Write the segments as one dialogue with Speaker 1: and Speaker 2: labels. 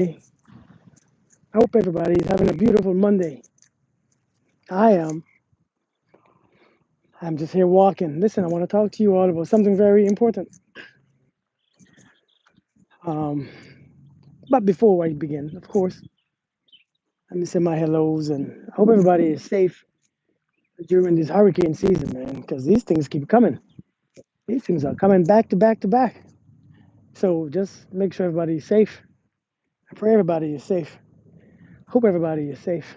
Speaker 1: I hope everybody is having a beautiful Monday. I am. I'm just here walking. Listen, I want to talk to you all about something very important. Um, but before I begin, of course, let me say my hellos and I hope everybody is safe during this hurricane season, man, because these things keep coming. These things are coming back to back to back. So just make sure everybody is safe. I pray everybody is safe. Hope everybody is safe.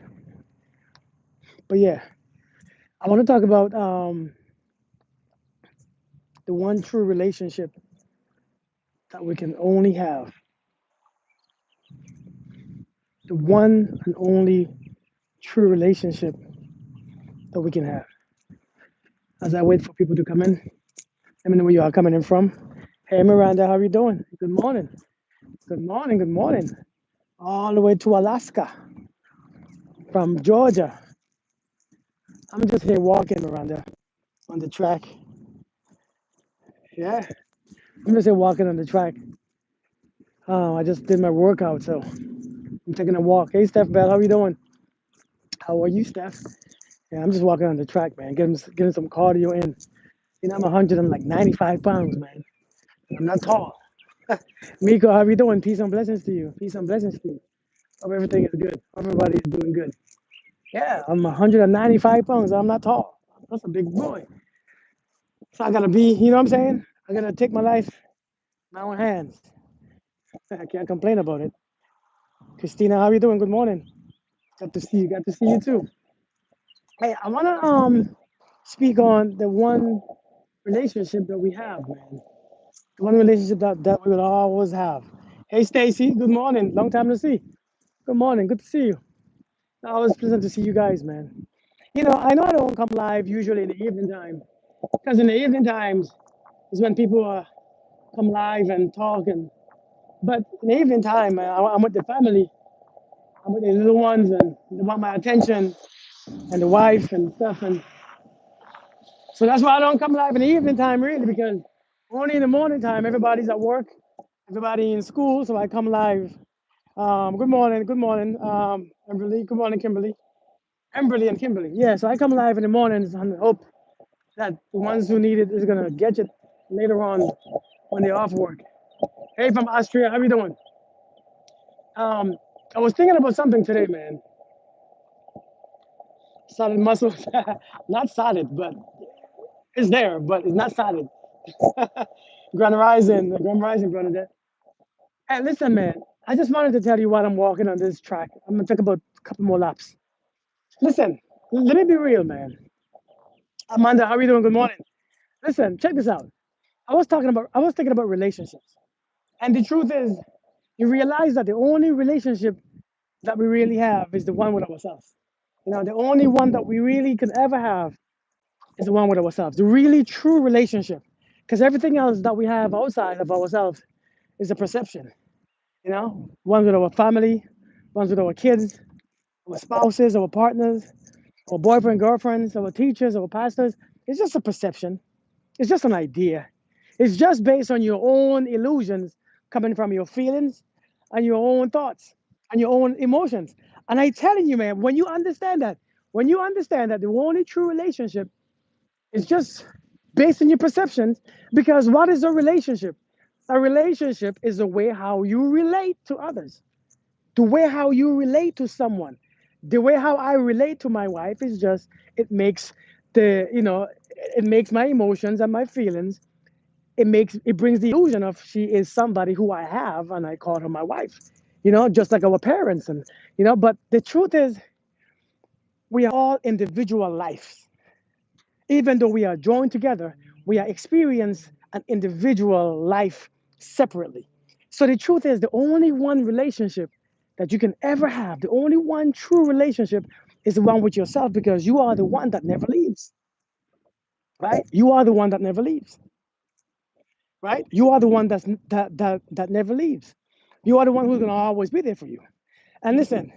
Speaker 1: But yeah, I want to talk about the one true relationship that we can only have. The one and only true relationship that we can have. As I wait for people to come in, let me know where you are coming in from. Hey Miranda, how are you doing? Good morning. Good morning. Good morning. All the way to Alaska from Georgia. I'm just here walking, Miranda, on the track. Yeah, I'm just here walking on the track. I just did my workout, so I'm taking a walk. Hey, Steph Bell, how are you doing? How are you, Steph? Yeah, I'm just walking on the track, man, getting some cardio in. You know, I'm 95 pounds, man. I'm not tall. Miko, how are you doing? Peace and blessings to you. Peace and blessings to you. Hope everything is good. Everybody is doing good. Yeah, I'm 195 pounds. I'm not tall. That's a big boy. So I gotta be, you know what I'm saying? I gotta take my life in my own hands. I can't complain about it. Christina, how are you doing? Good morning. Good to see you. Good to see you too. Hey, I wanna speak on the one relationship that we have, man. The one relationship that we will always have. Hey Stacy, good morning. Long time to see. Good morning. Good to see you. Always pleasant to see you guys, man. I know I don't come live usually in the evening time because in the evening times is when people come live and talk. But in the evening time, I'm with the family. I'm with the little ones and they want my attention and the wife and stuff. And so that's why I don't come live in the evening time really because only in the morning time everybody's at work, everybody in school. So I come live. Good morning. Good morning, Kimberly. Good morning, Kimberly. Kimberly and Kimberly. Yeah, so I come live in the mornings and hope that the ones who need it is gonna get it later on when they're off work. Hey, from Austria, how you doing? Um, I was thinking about something today, man. Solid muscles, not solid, but it's there, but it's not solid. Grand Rising, brother. Hey, listen, man. I just wanted to tell you while I'm walking on this track. I'm gonna take about a couple more laps. Listen, let me be real, man. Amanda, how are you doing? Good morning. Listen, check this out. I was thinking about relationships. And the truth is, you realize that the only relationship that we really have is the one with ourselves. The only one that we really could ever have is the one with ourselves, the really true relationship. Because everything else that we have outside of ourselves is a perception. One with our family, ones with our kids, our spouses, our partners, our boyfriend, girlfriends, our teachers, our pastors. It's just a perception. It's just an idea. It's just based on your own illusions coming from your feelings and your own thoughts and your own emotions. And I telling you, man, when you understand that the only true relationship is just based on your perceptions, because what is a relationship? A relationship is the way how you relate to others, the way how you relate to someone. The way how I relate to my wife is just it makes it makes my emotions and my feelings, it brings the illusion of she is somebody who I have and I call her my wife. Just like our parents. And but the truth is we are all individual lives. Even though we are joined together, we are experience an individual life separately. So the truth is the only one relationship that you can ever have, the only one true relationship is the one with yourself, because you are the one that never leaves. Right? You are the one that never leaves. Right? You are the one that never leaves. You are the one who's gonna always be there for you. And listen,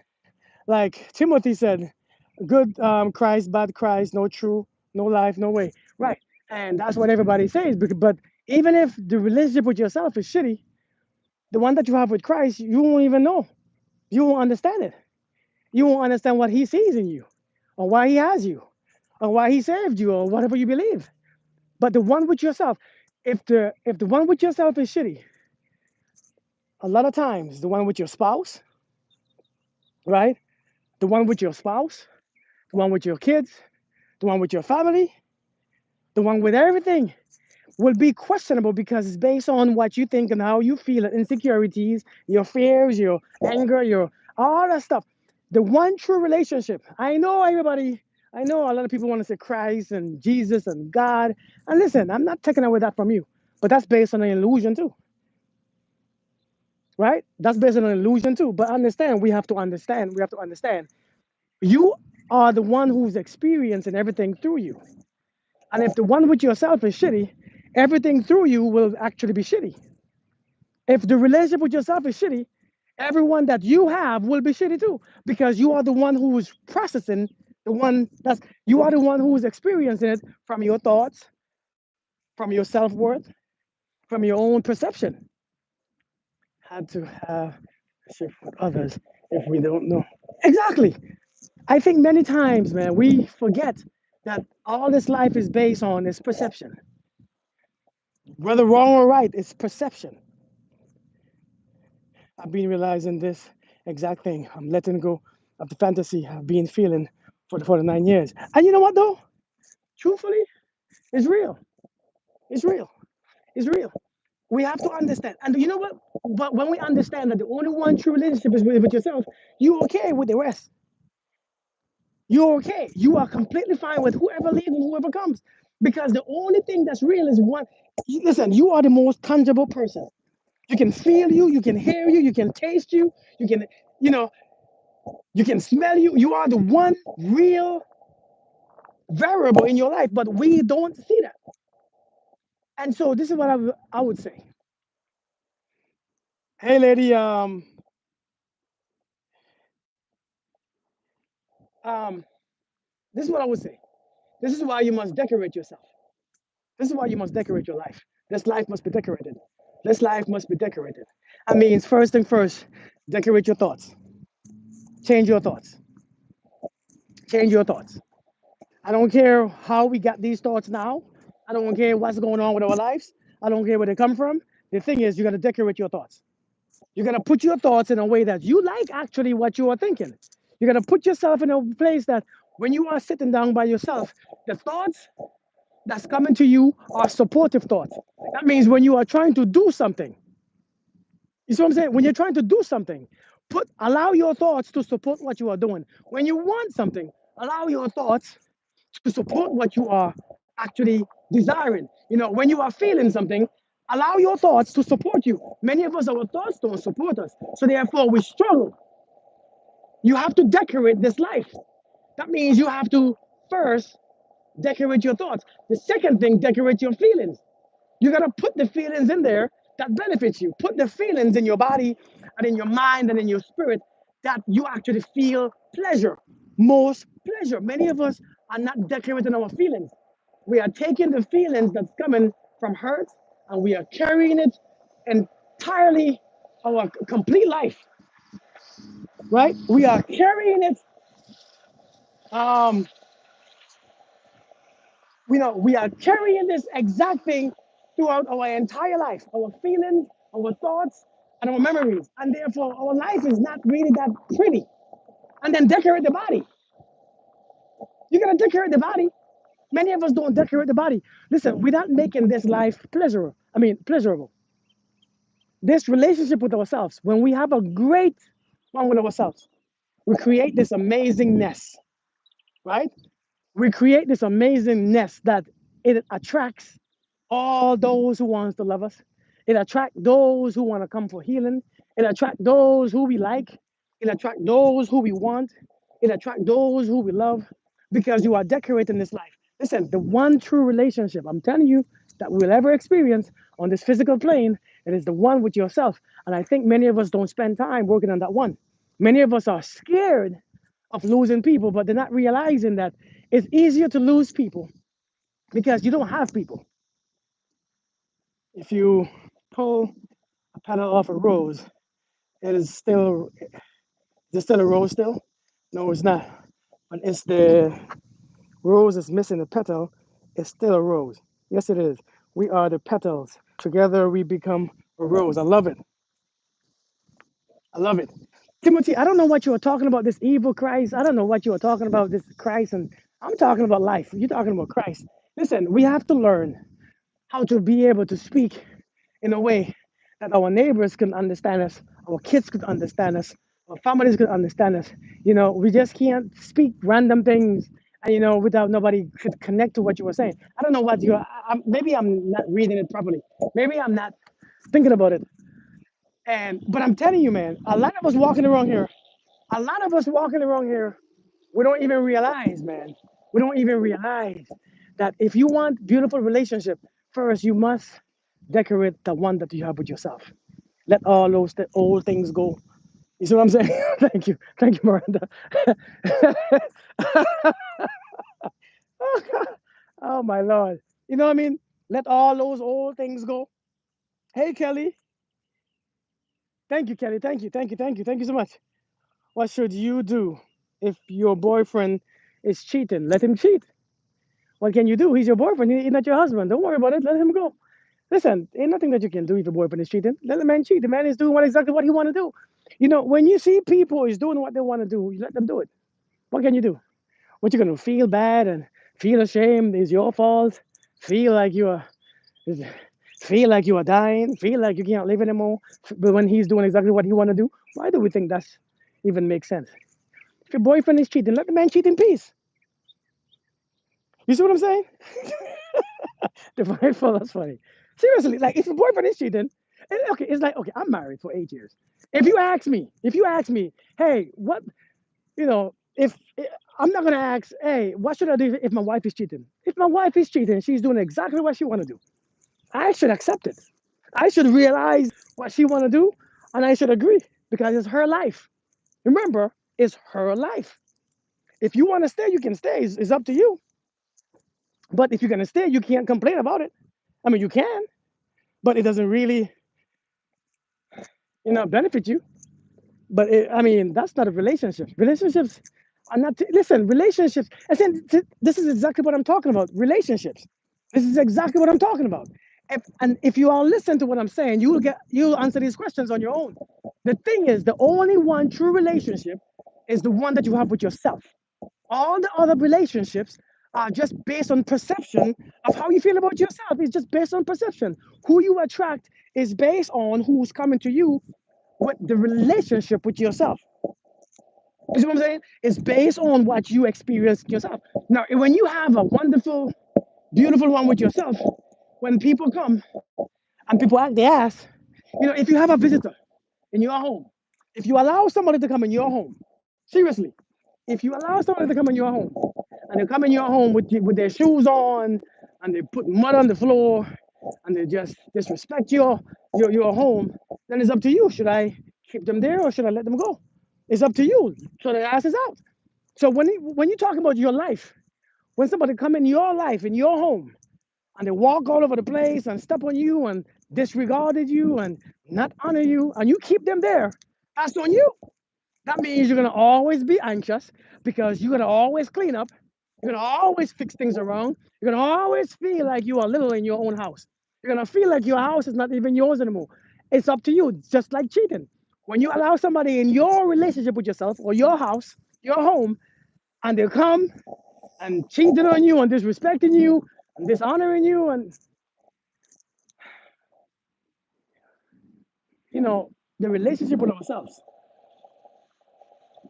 Speaker 1: like Timothy said, good Christ, bad Christ, no true, no life, no way. Right. And that's what everybody says. But even if the relationship with yourself is shitty, the one that you have with Christ, you won't even know. You won't understand it. You won't understand what he sees in you, or why he has you, or why he saved you, or whatever you believe. But the one with yourself, if the one with yourself is shitty, a lot of times the one with your spouse, right? The one with your spouse, the one with your kids, the one with your family, the one with everything will be questionable because it's based on what you think and how you feel, and insecurities, your fears, your anger, your all that stuff. The one true relationship. I know everybody. I know a lot of people want to say Christ and Jesus and God. And listen, I'm not taking away that from you, but that's based on an illusion too, right? That's based on an illusion too. But understand, we have to understand. We have to understand. You are the one who's experiencing everything through you. And if the one with yourself is shitty, everything through you will actually be shitty. If the relationship with yourself is shitty, everyone that you have will be shitty too, because you are the one who is processing the one that's you are the one who is experiencing it from your thoughts, from your self-worth, from your own perception. Had to have shift with others if we don't know. Exactly. I think many times, man, we forget that all this life is based on is perception. Whether wrong or right, it's perception. I've been realizing this exact thing. I'm letting go of the fantasy I've been feeling for the 9 years. And you know what though? Truthfully, it's real. It's real. It's real. We have to understand. And you know what? But when we understand that the only one true relationship is with yourself, you're okay with the rest. You're okay. You are completely fine with whoever leaves and whoever comes. Because the only thing that's real is one. Listen, you are the most tangible person. You can feel you, you can hear you, you can taste you can, you know, you can smell you. You are the one real variable in your life, but we don't see that. And so this is what I would say. Hey, lady, um, this is what I would say. This is why you must decorate yourself. This is why you must decorate your life. This life must be decorated. This life must be decorated. I mean, first thing first, decorate your thoughts. Change your thoughts. Change your thoughts. I don't care how we got these thoughts now. I don't care what's going on with our lives. I don't care where they come from. The thing is, you got to decorate your thoughts. You got to put your thoughts in a way that you like actually what you are thinking. You got to put yourself in a place that when you are sitting down by yourself, the thoughts that's coming to you are supportive thoughts. That means when you are trying to do something, you see what I'm saying? When you're trying to do something, allow your thoughts to support what you are doing. When you want something, allow your thoughts to support what you are actually desiring. You know, when you are feeling something, allow your thoughts to support you. Many of us, our thoughts don't support us. So therefore, we struggle. You have to decorate this life. That means you have to first decorate your thoughts. The second thing, decorate your feelings. You got to put the feelings in there that benefits you. Put the feelings in your body and in your mind and in your spirit that you actually feel pleasure. Most pleasure. Many of us are not decorating our feelings. We are taking the feelings that's coming from hurt and we are carrying it entirely our complete life, right? We are carrying it. Um, we are carrying this exact thing throughout our entire life, our feelings, our thoughts, and our memories. And therefore, our life is not really that pretty. And then decorate the body. You gotta decorate the body. Many of us don't decorate the body. Listen, we're not making this life pleasurable. This relationship with ourselves, when we have a great one with ourselves, we create this amazing nest, right? We create this amazing nest that it attracts all those who wants to love us. It attracts those who want to come for healing. It attracts those who we like. It attracts those who we want. It attracts those who we love because you are decorating this life. Listen, the one true relationship I'm telling you that we'll ever experience on this physical plane, it is the one with yourself. And I think many of us don't spend time working on that one. Many of us are scared of losing people, but they're not realizing that it's easier to lose people because you don't have people. If you pull a petal off a rose, it is still Is it still a rose still? No, it's not. But it's the rose is missing the petal. It's still a rose. Yes, it is. We are the petals. Together we become a rose. I love it. I love it. Timothy, I don't know what you were talking about, this evil Christ. I don't know what you were talking about, this Christ. And I'm talking about life. You're talking about Christ. Listen, we have to learn how to be able to speak in a way that our neighbors can understand us, our kids could understand us, our families could understand us. We just can't speak random things, and without nobody could connect to what you were saying. I don't know what maybe I'm not reading it properly. Maybe I'm not thinking about it. But I'm telling you, man, a lot of us walking around here, a lot of us walking around here, we don't even realize, man. We don't even realize that if you want beautiful relationship, first you must decorate the one that you have with yourself. Let all those old things go. You see what I'm saying? Thank you, Miranda. Oh my Lord. You know what I mean? Let all those old things go. Hey Kelly, thank you, Kelly. Thank you so much. What should you do if your boyfriend is cheating? Let him cheat. What can you do? He's your boyfriend. He's not your husband. Don't worry about it. Let him go. Listen, ain't nothing that you can do if your boyfriend is cheating. Let the man cheat. The man is doing exactly what he want to do. When you see people is doing what they want to do, you let them do it. What can you do? What you gonna feel bad and feel ashamed is your fault. Feel like you are, feel like you are dying. Feel like you can't live anymore. But when he's doing exactly what he want to do, why do we think that's even makes sense? If your boyfriend is cheating, let the man cheat in peace. You see what I'm saying? Divine fall, that's funny. Seriously, like if your boyfriend is cheating, okay, it's like okay, I'm married for 8 years. If you ask me, hey, what if I'm not gonna ask, hey, what should I do if my wife is cheating? If my wife is cheating, she's doing exactly what she want to do. I should accept it. I should realize what she want to do, and I should agree because it's her life. Remember, it's her life. If you want to stay, you can stay. It's up to you. But if you're gonna stay, you can't complain about it. I mean, you can, but it doesn't really, benefit you. But I mean, that's not a relationship. Relationships are not. Listen, relationships. I think this is exactly what I'm talking about. Relationships. This is exactly what I'm talking about. And if you all listen to what I'm saying, you'll answer these questions on your own. The thing is, the only one true relationship is the one that you have with yourself. All the other relationships are just based on perception of how you feel about yourself. It's just based on perception. Who you attract is based on who's coming to you with the relationship with yourself. You see what I'm saying? It's based on what you experience yourself. Now, when you have a wonderful, beautiful one with yourself, when people come and people ask, they ask, if you have a visitor in your home, if you allow somebody to come in your home, seriously, if you allow somebody to come in your home and they come in your home with their shoes on and they put mud on the floor and they just disrespect your home, then it's up to you. Should I keep them there or should I let them go? It's up to you. So the ass is out. So when you talk about your life, when somebody come in your life, in your home, and they walk all over the place and step on you and disregarded you and not honor you, and you keep them there, that's on you. That means you're gonna always be anxious because you're gonna always clean up. You're gonna always fix things around. You're gonna always feel like you are little in your own house. You're gonna feel like your house is not even yours anymore. It's up to you, just like cheating. When you allow somebody in your relationship with yourself or your house, your home, and they come and cheating on you and disrespecting you and dishonoring you and you know the relationship with ourselves.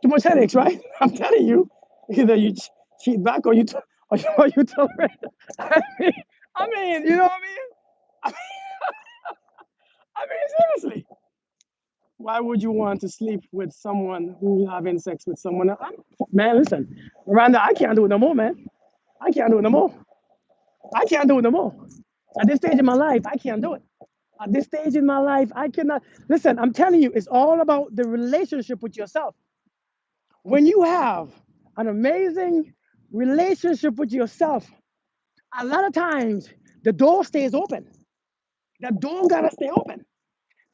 Speaker 1: Too much headaches, right? I'm telling you, either you cheat back or or you tolerate. I mean, you know what I mean? I mean, seriously, why would you want to sleep with someone who's having sex with someone else? Man, listen, Miranda, I can't do it no more, man. I can't do it no more. I can't do it no more. At this stage in my life, I can't do it. At this stage in my life, I cannot. Listen, I'm telling you, it's all about the relationship with yourself. When you have an amazing relationship with yourself, a lot of times the door stays open. The door gotta stay open.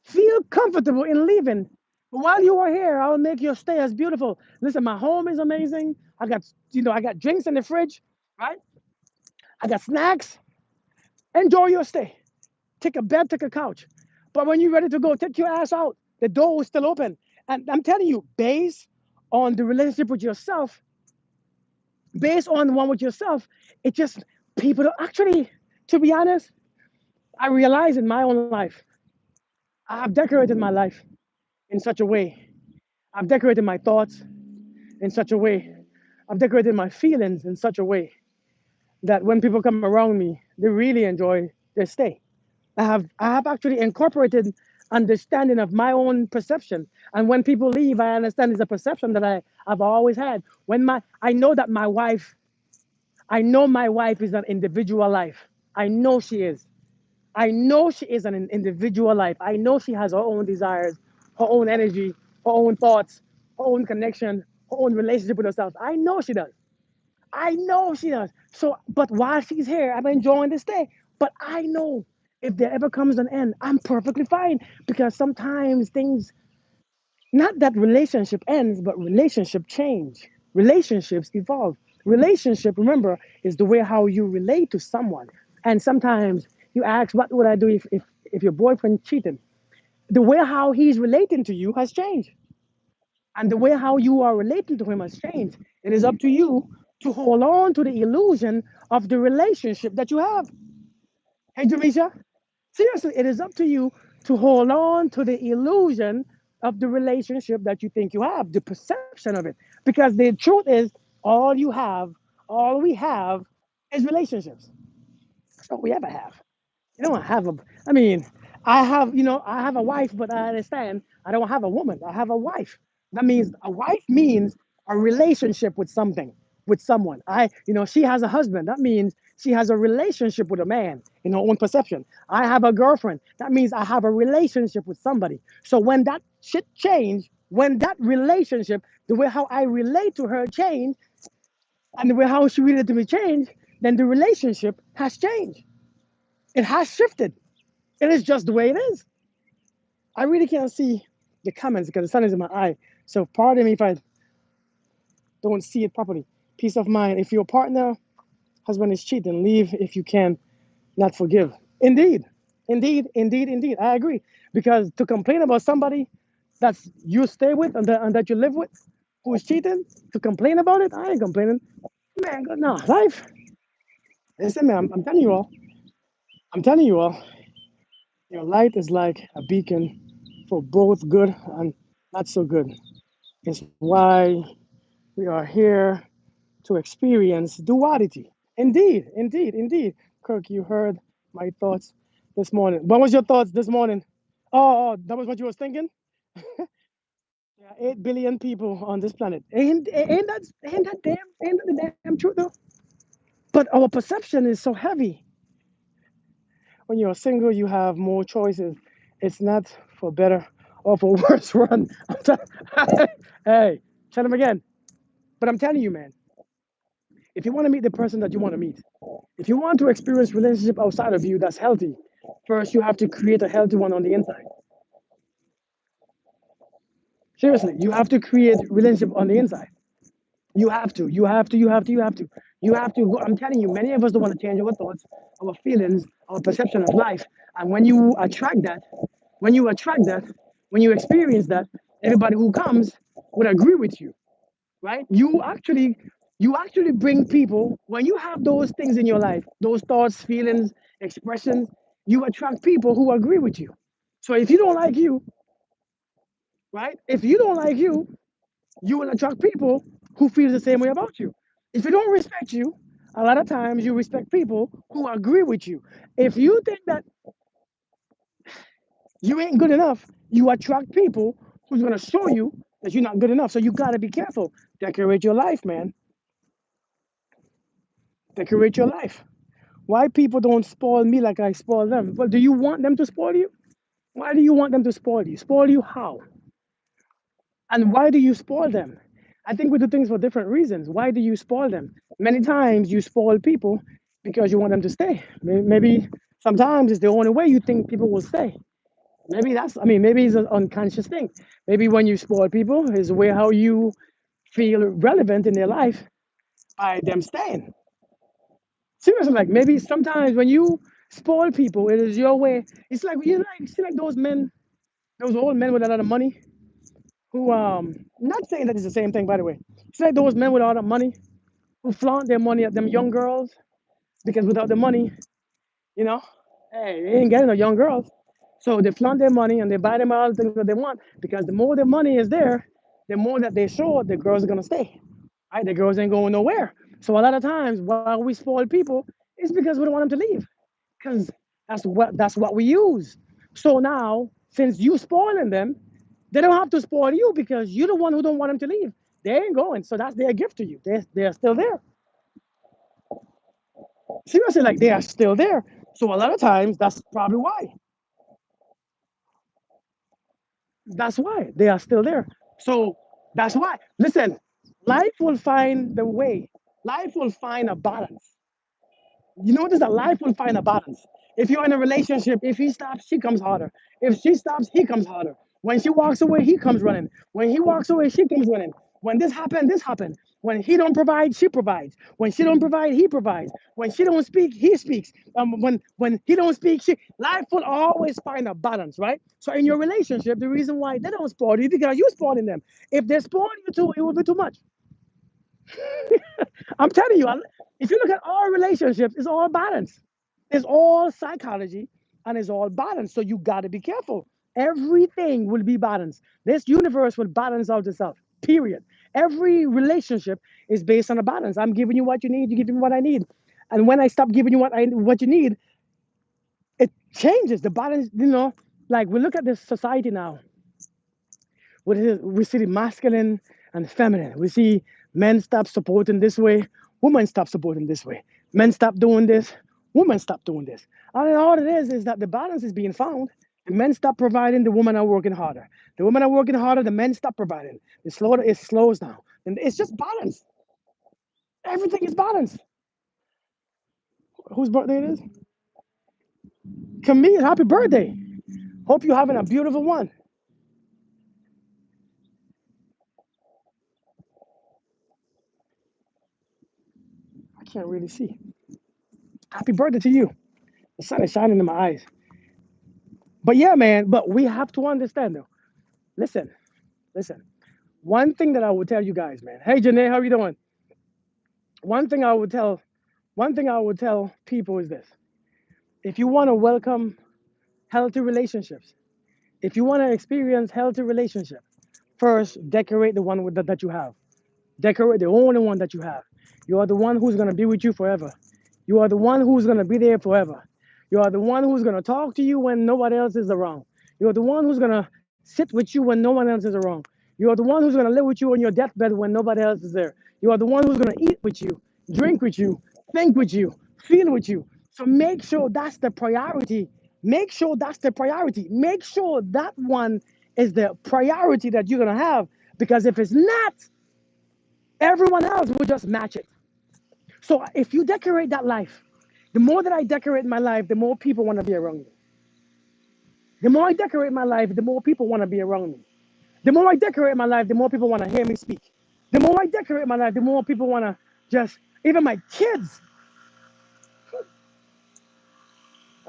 Speaker 1: Feel comfortable in leaving While you are here, I'll make your stay as beautiful. Listen, my home is amazing. I got drinks in the fridge, right? I got snacks. Enjoy your stay. Take a bed, take a couch. But when you're ready to go, take your ass out. The door is still open. And I'm telling you, based on the relationship with yourself, based on the one with yourself, it just people don't actually, to be honest, I realize in my own life, I have decorated my life in such a way. I've decorated my thoughts in such a way. I've decorated my feelings in such a way that when people come around me, they really enjoy their stay. I have actually incorporated understanding of my own perception. And when people leave, I understand it's a perception that I've always had. I know my wife is an individual life. I know she is. I know she is an individual life. I know she has her own desires, her own energy, her own thoughts, her own connection, her own relationship with herself. I know she does. I know she does. So, but while she's here, I'm enjoying this day. But I know if there ever comes an end, I'm perfectly fine because sometimes things, not that relationship ends, but relationship change. Relationships evolve. Relationship, remember, is the way how you relate to someone. And sometimes you ask, what would I do if your boyfriend cheated? The way how he's relating to you has changed. And the way how you are relating to him has changed. It is up to you to hold on to the illusion of the relationship that you have. Hey, Jamisha, seriously, it is up to you to hold on to the illusion of the relationship that you think you have, the perception of it. Because the truth is, all you have, all we have is relationships. That's all we ever have. You don't have a, I mean, I have a wife, but I understand I don't have a woman. I have a wife. That means a wife means a relationship with something, with someone. She has a husband. That means she has a relationship with a man in her own perception. I have a girlfriend. That means I have a relationship with somebody. So when that shit changed, when that relationship, the way how I relate to her changed, and the way how she related to me changed, then the relationship has changed. It has shifted. It is just the way it is. I really can't see the comments because the sun is in my eye. So pardon me if I don't see it properly. Peace of mind. If your partner, husband is cheating, leave if you can, not forgive. Indeed. Indeed, indeed, indeed. I agree. Because to complain about somebody that's you stay with and that you live with who is cheating, to complain about it, I ain't complaining. Man, no, life. Listen, man, I'm telling you all, your light is like a beacon for both good and not so good. It's why we are here to experience duality. Indeed, indeed, indeed. Kirk, you heard my thoughts this morning. What was your thoughts this morning? Oh, that was what you was thinking? Yeah, 8 billion people on this planet. Ain't that the damn truth though? But our perception is so heavy. When you're single, you have more choices. It's not for better or for worse run. Hey, tell them again. But I'm telling you, man, if you want to meet the person that you want to meet, if you want to experience relationship outside of you that's healthy, first you have to create a healthy one on the inside. Seriously, you have to create relationship on the inside. You have to. You have to. You have to. You have to. You have to. I'm telling you, many of us don't want to change our thoughts, our feelings, our perception of life. And when you attract that, when you experience that, everybody who comes would agree with you, right? You actually bring people when you have those things in your life, those thoughts, feelings, expressions. You attract people who agree with you. So if you don't like you, right? If you don't like you will attract people who feel the same way about you. If you don't respect you, a lot of times you respect people who agree with you. If you think that you ain't good enough, you attract people who's gonna show you that you're not good enough. So you gotta be careful. Decorate your life, man. Decorate your life. Why people don't spoil me like I spoil them? Well, do you want them to spoil you? Why do you want them to spoil you? Spoil you how? And why do you spoil them? I think we do things for different reasons. Why do you spoil them? Many times you spoil people because you want them to stay. Maybe sometimes it's the only way you think people will stay. Maybe that's, I mean, maybe it's an unconscious thing. Maybe when you spoil people is where how you feel relevant in their life by them staying. Seriously, like maybe sometimes when you spoil people, it is your way. It's like you like see like those men, those old men with a lot of money who not saying that it's the same thing by the way. It's like those men with a lot of money who flaunt their money at them young girls because without the money, you know, hey, they ain't getting no young girls. So they flaunt their money and they buy them all the things that they want because the more the money is there, the more that they show the girls are gonna stay. Right? The girls ain't going nowhere. So a lot of times while we spoil people, it's because we don't want them to leave. Because that's what we use. So now, since you spoiling them, they don't have to spoil you because you're the one who don't want them to leave. They ain't going. So that's their gift to you. They're still there. Seriously, like they are still there. So a lot of times that's probably why. That's why they are still there. So that's why. Listen, life will find the way. Life will find a balance. You notice that life will find a balance. If you're in a relationship, if he stops, she comes harder. If she stops, he comes harder. When she walks away, he comes running. When he walks away, she comes running. When this happened, this happened. When he don't provide, she provides. When she don't provide, he provides. When she don't speak, he speaks. When he don't speak, she. Life will always find a balance, right? So in your relationship, the reason why they don't spoil you is because you spoiling them. If they spoil you too, it will be too much. I'm telling you, if you look at all relationships, it's all balance. It's all psychology and it's all balance. So you got to be careful. Everything will be balanced. This universe will balance out itself. Period. Every relationship is based on a balance. I'm giving you what you need. You give me what I need. And when I stop giving you what you need, it changes the balance. Like we look at this society now. We see the masculine and feminine. We see men stop supporting this way, women stop supporting this way. Men stop doing this, women stop doing this. And all it is that the balance is being found. The men stop providing, the women are working harder. The women are working harder, the men stop providing. It slows down. And it's just balance. Everything is balance. Whose birthday it is? Camille, happy birthday. Hope you're having a beautiful one. I can't really see. Happy birthday to you. The sun is shining in my eyes. But yeah, man, but we have to understand though. Listen, listen. One thing that I would tell you guys, man. Hey Janae, how are you doing? One thing I would tell one thing I would tell people is this. If you want to welcome healthy relationships, if you want to experience healthy relationship, first decorate the one that you have. Decorate the only one that you have. You are the one who's gonna be with you forever. You are the one who's gonna be there forever. You are the one who's gonna talk to you when nobody else is around. You are the one who's gonna sit with you when no one else is around. You are the one who's gonna live with you on your deathbed when nobody else is there. You are the one who's gonna eat with you, drink with you, think with you, feel with you. So make sure that's the priority. Make sure that's the priority. Make sure that one is the priority that you're gonna have. Because if it's not, everyone else will just match it. So if you decorate that life, the more that I decorate my life, the more people want to be around me. The more I decorate my life, the more people want to be around me. The more I decorate my life, the more people want to hear me speak. The more I decorate my life, the more people want to just, even my kids.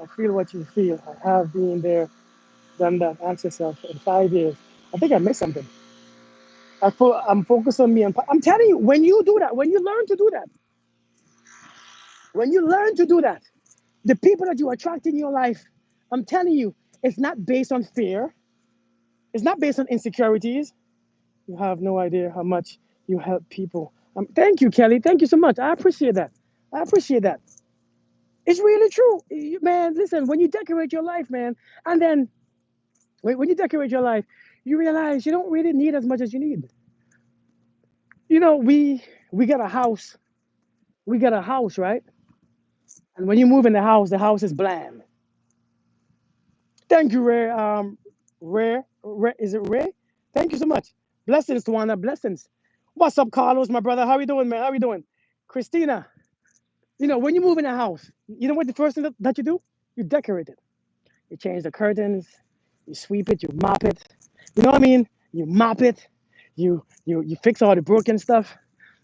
Speaker 1: I feel what you feel. I have been there, done that, answer yourself in 5 years. I think I missed something. I'm focused on me. I'm telling you, when you do that, when you learn to do that, when you learn to do that, the people that you attract in your life, I'm telling you, it's not based on fear. It's not based on insecurities. You have no idea how much you help people. Thank you, Kelly. Thank you so much. I appreciate that. I appreciate that. It's really true. Man, listen, when you decorate your life, man, and then when you decorate your life, you realize you don't really need as much as you need. We got a house. We got a house, right? And when you move in the house is bland. Thank you, Ray. Ray, is it Ray? Thank you so much. Blessings, Tawana. Blessings. What's up, Carlos, my brother? How you doing, man? How you doing? Christina, when you move in a house, you know what the first thing that you do? You decorate it. You change the curtains. You sweep it, you mop it. You know what I mean? You mop it. You fix all the broken stuff,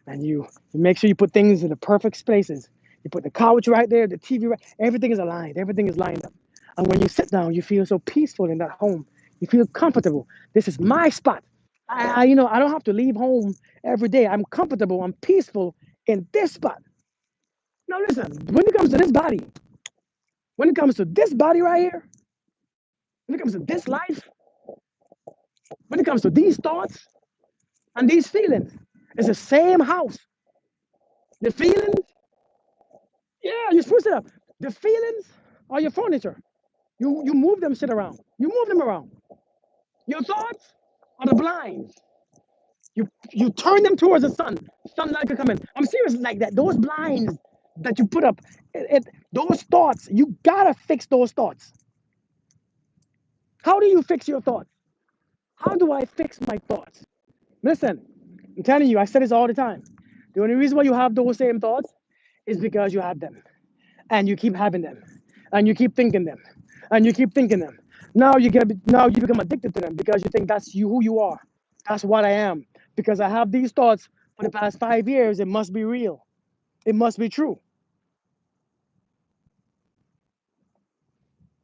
Speaker 1: and you make sure you put things in the perfect spaces. You put the couch right there, the TV right. Everything is aligned. Everything is lined up. And when you sit down, you feel so peaceful in that home. You feel comfortable. This is my spot. I don't have to leave home every day. I'm comfortable. I'm peaceful in this spot. Now listen, when it comes to this body, when it comes to this body right here, when it comes to this life, when it comes to these thoughts and these feelings, it's the same house. The feelings, yeah, you spruce it up. The feelings are your furniture. You move them shit around. You move them around. Your thoughts are the blinds. You turn them towards the sun. Sunlight can come in. I'm serious like that. Those blinds that you put up, those thoughts, you gotta fix those thoughts. How do you fix your thoughts? How do I fix my thoughts? Listen, I'm telling you, I say this all the time. The only reason why you have those same thoughts is because you have them. And you keep having them. And you keep thinking them. And you keep thinking them. Now you become addicted to them because you think that's you who you are. That's what I am. Because I have these thoughts for the past 5 years, it must be real. It must be true.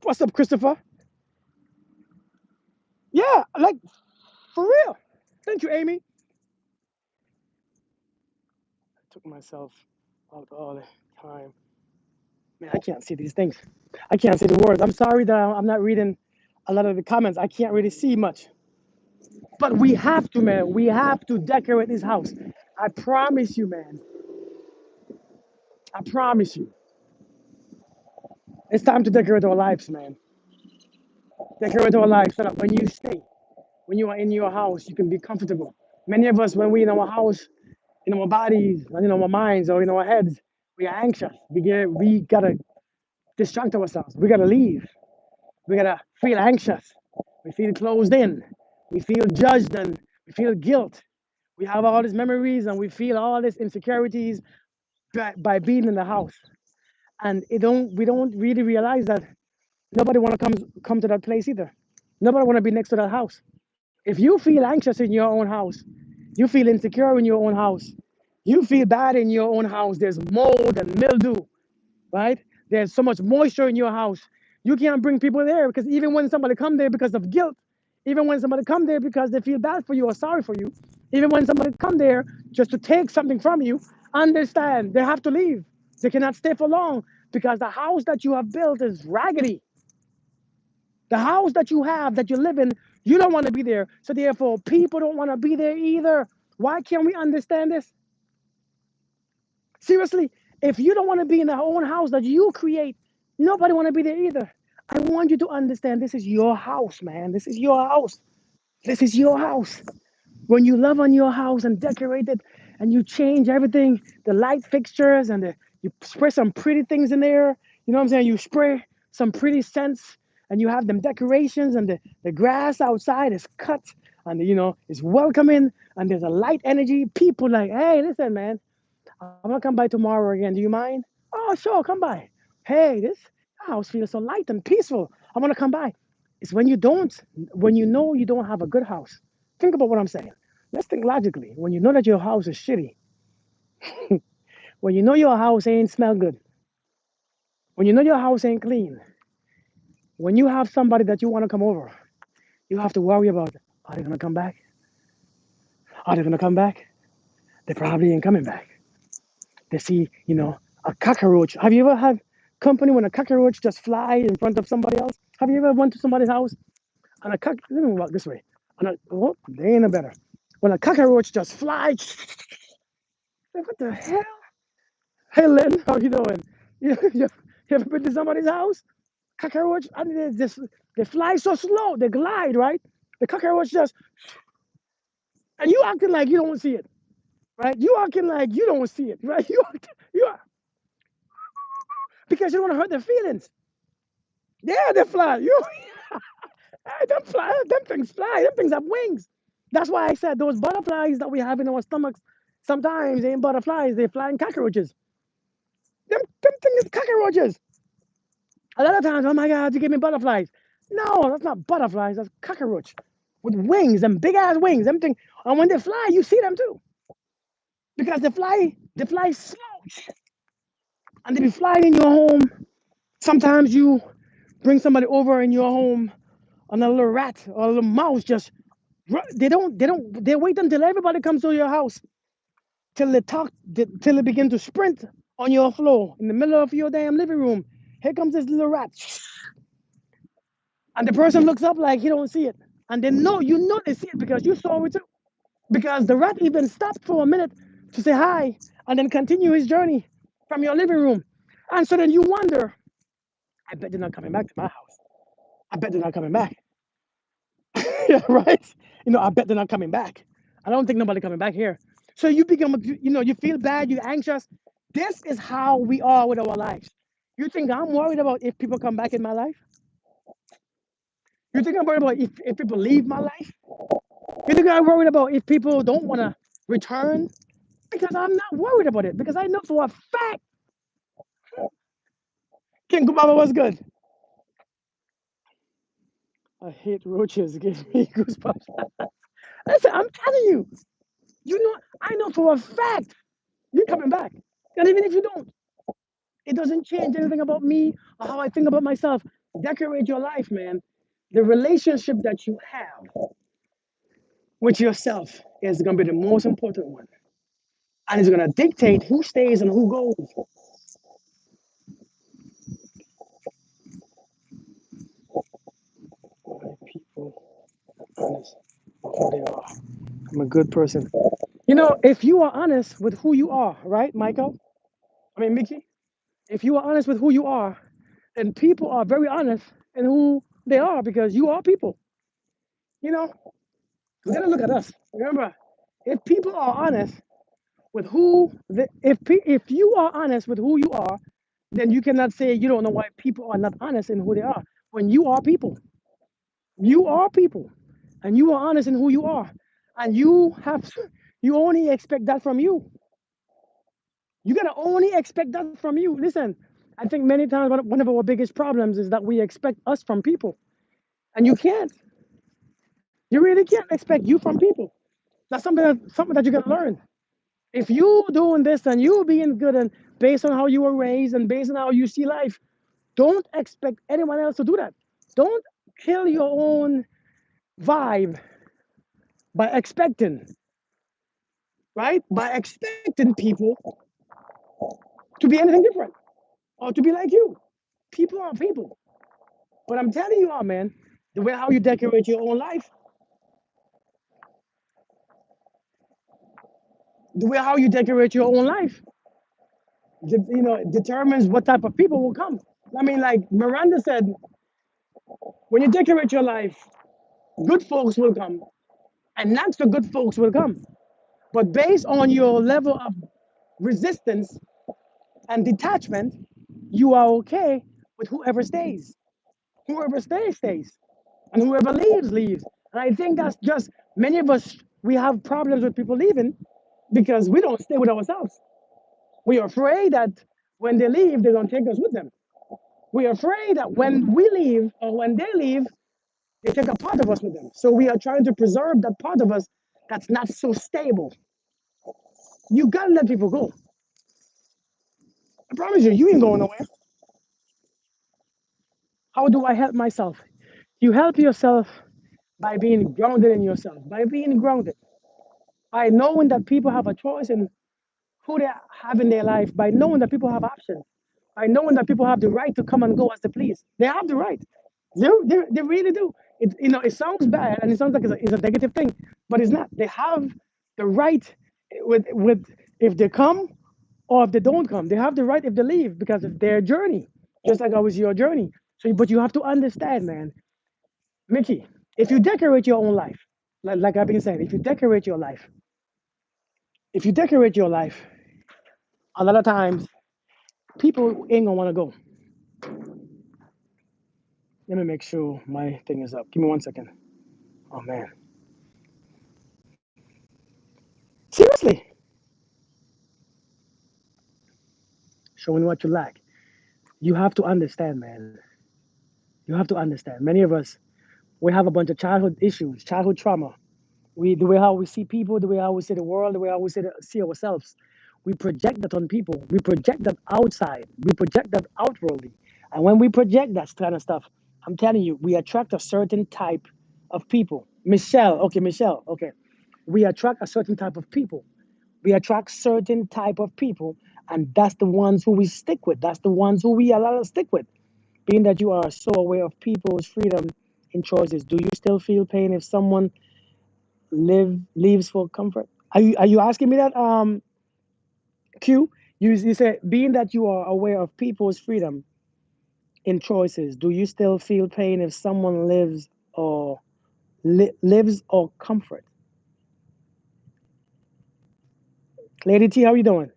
Speaker 1: What's up, Christopher? Yeah, like for real. Thank you, Amy. Took myself out all the time. Man, I can't see these things. I can't see the words. I'm sorry that I'm not reading a lot of the comments. I can't really see much. But we have to, man. We have to decorate this house. I promise you, man. I promise you. It's time to decorate our lives, man. Decorate our lives so that when you stay, when you are in your house, you can be comfortable. Many of us, when we in our house, in our bodies, and in our minds, or in our heads, we are anxious. We gotta distract ourselves. We gotta leave. We gotta feel anxious. We feel closed in. We feel judged and we feel guilt. We have all these memories and we feel all these insecurities by being in the house. And we don't really realize that nobody want to come to that place either. Nobody want to be next to that house. If you feel anxious in your own house, you feel insecure in your own house, you feel bad in your own house, there's mold and mildew, right? There's so much moisture in your house. You can't bring people there because even when somebody come there because of guilt, even when somebody come there because they feel bad for you or sorry for you, even when somebody come there just to take something from you, understand they have to leave. They cannot stay for long because the house that you have built is raggedy. The house that you have that you live in, you don't want to be there. So therefore, people don't want to be there either. Why can't we understand this? Seriously, if you don't want to be in the own house that you create, nobody want to be there either. I want you to understand this is your house, man. This is your house. This is your house. When you love on your house and decorate it and you change everything, the light fixtures and you spray some pretty things in there, you know what I'm saying? You spray some pretty scents and you have them decorations and the grass outside is cut and it's welcoming and there's a light energy. People like, hey, listen, man, I'm gonna come by tomorrow again. Do you mind? Oh, sure, come by. Hey, this house feels so light and peaceful. I want to come by. It's when you know you don't have a good house. Think about what I'm saying. Let's think logically. When you know that your house is shitty, when you know your house ain't smell good, when you know your house ain't clean, when you have somebody that you want to come over, you have to worry about, are they gonna come back? Are they gonna come back? They probably ain't coming back. They see, a cockroach. Have you ever had company when a cockroach just fly in front of somebody else? Have you ever went to somebody's house and let me walk this way. They ain't no better. When a cockroach just flies, what the hell? Hey, Lynn, how you doing? You ever been to somebody's house? Cockroach, I mean, they fly so slow, they glide, right? The cockroach just, and you acting like you don't see it, right? You acting like you don't see it, right? You are, because you don't want to hurt their feelings. Yeah, they fly. Hey, them things fly. Them things have wings. That's why I said those butterflies that we have in our stomachs sometimes ain't butterflies. They're flying cockroaches. Them things is cockroaches. A lot of times, oh my God, you give me butterflies. No, that's not butterflies. That's cockroach with wings and big ass wings. Them thing. And when they fly, you see them too because they fly slow and they be flying in your home. Sometimes you bring somebody over in your home and a little rat or a little mouse just they wait until everybody comes to your house till till they begin to sprint on your floor in the middle of your damn living room. Here comes this little rat, and the person looks up like he don't see it, and they know you know they see it because you saw it too. Because the rat even stopped for a minute to say hi and then continue his journey from your living room, and so then you wonder, I bet they're not coming back to my house. I bet they're not coming back. Yeah, right? I bet they're not coming back. I don't think nobody coming back here. So you become, you feel bad, you're anxious. This is how we are with our lives. You think I'm worried about if people come back in my life? You think I'm worried about if people leave my life? You think I'm worried about if people don't want to return? Because I'm not worried about it. Because I know for a fact, King Kubaba was good. I hate roaches. Give me goosebumps. Listen, I'm telling you. I know for a fact you're coming back. And even if you don't, it doesn't change anything about me or how I think about myself. Decorate your life, man. The relationship that you have with yourself is going to be the most important one. And it's going to dictate who stays and who goes. People honest with who they are. I'm a good person. If you are honest with who you are, right, Michael? I mean, Mickey? If you are honest with who you are, then people are very honest in who they are because you are people. You know, we gotta look at us. Remember, if people are honest with if you are honest with who you are, then you cannot say you don't know why people are not honest in who they are. When you are people, and you are honest in who you are, and you only expect that from you. You gotta only expect that from you. Listen, I think many times one of our biggest problems is that we expect us from people, and you can't. You really can't expect you from people. That's something that you gotta learn. If you doing this and you being good and based on how you were raised and based on how you see life, don't expect anyone else to do that. Don't kill your own vibe by expecting, right? By expecting people to be anything different or to be like you. People are people. But I'm telling you all, man, the way how you decorate your own life, the way how you decorate your own life, determines what type of people will come. I mean, like Miranda said, when you decorate your life, good folks will come, and not so good folks will come. But based on your level of resistance and detachment, you are okay with whoever stays. Whoever stays, stays. And whoever leaves, leaves. And I think that's just many of us, we have problems with people leaving because we don't stay with ourselves. We are afraid that when they leave, they're going to take us with them. We are afraid that when we leave or when they leave, they take a part of us with them. So we are trying to preserve that part of us that's not so stable. You gotta let people go. I promise you, you ain't going nowhere. How do I help myself? You help yourself by being grounded in yourself, by being grounded, by knowing that people have a choice in who they have in their life, by knowing that people have options, by knowing that people have the right to come and go as they please. They have the right. They really do. It sounds bad and it sounds like it's a negative thing, but it's not. They have the right with if they come or if they don't come. They have the right if they leave because of their journey, just like always your journey. So, but you have to understand, man, Mickey, if you decorate your own life, like I've been saying, if you decorate your life, a lot of times people ain't gonna want to go. Let me make sure my thing is up. Give me 1 second. Oh man, seriously, showing what you lack. You have to understand, man. You have to understand. Many of us, we have a bunch of childhood issues, childhood trauma. The way how we see people, the way how we see the world, the way how we see ourselves. We project that on people. We project that outside. We project that outwardly. And when we project that kind of stuff, I'm telling you, we attract a certain type of people. Michelle, okay. We attract a certain type of people. We attract certain type of people, and that's the ones who we stick with. That's the ones who we allow to stick with. Being that you are so aware of people's freedom in choices, do you still feel pain if someone leaves for comfort? Are you asking me that? Q. You say being that you are aware of people's freedom in choices, do you still feel pain if someone lives or comfort? Lady T, how you doing?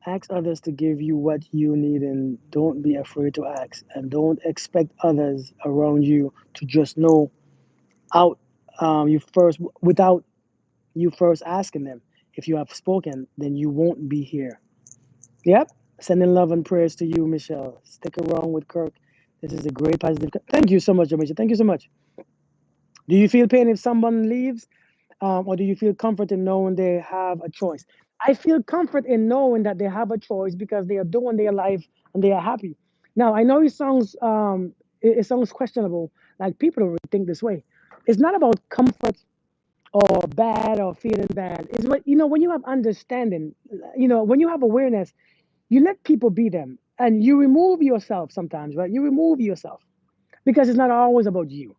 Speaker 1: Ask others to give you what you need and don't be afraid to ask. And don't expect others around you to just know out you first without you first asking them. If you have spoken, then you won't be here. Yep. Sending love and prayers to you, Michelle. Stick around with Kirk. This is a great positive. Thank you so much, Jamisha. Thank you so much. Do you feel pain if someone leaves? Or do you feel comfort in knowing they have a choice? I feel comfort in knowing that they have a choice because they are doing their life and they are happy. Now I know it sounds questionable, like people don't really think this way. It's not about comfort or bad or feeling bad. It's what when you have understanding, when you have awareness, you let people be them and you remove yourself sometimes, right? You remove yourself because it's not always about you.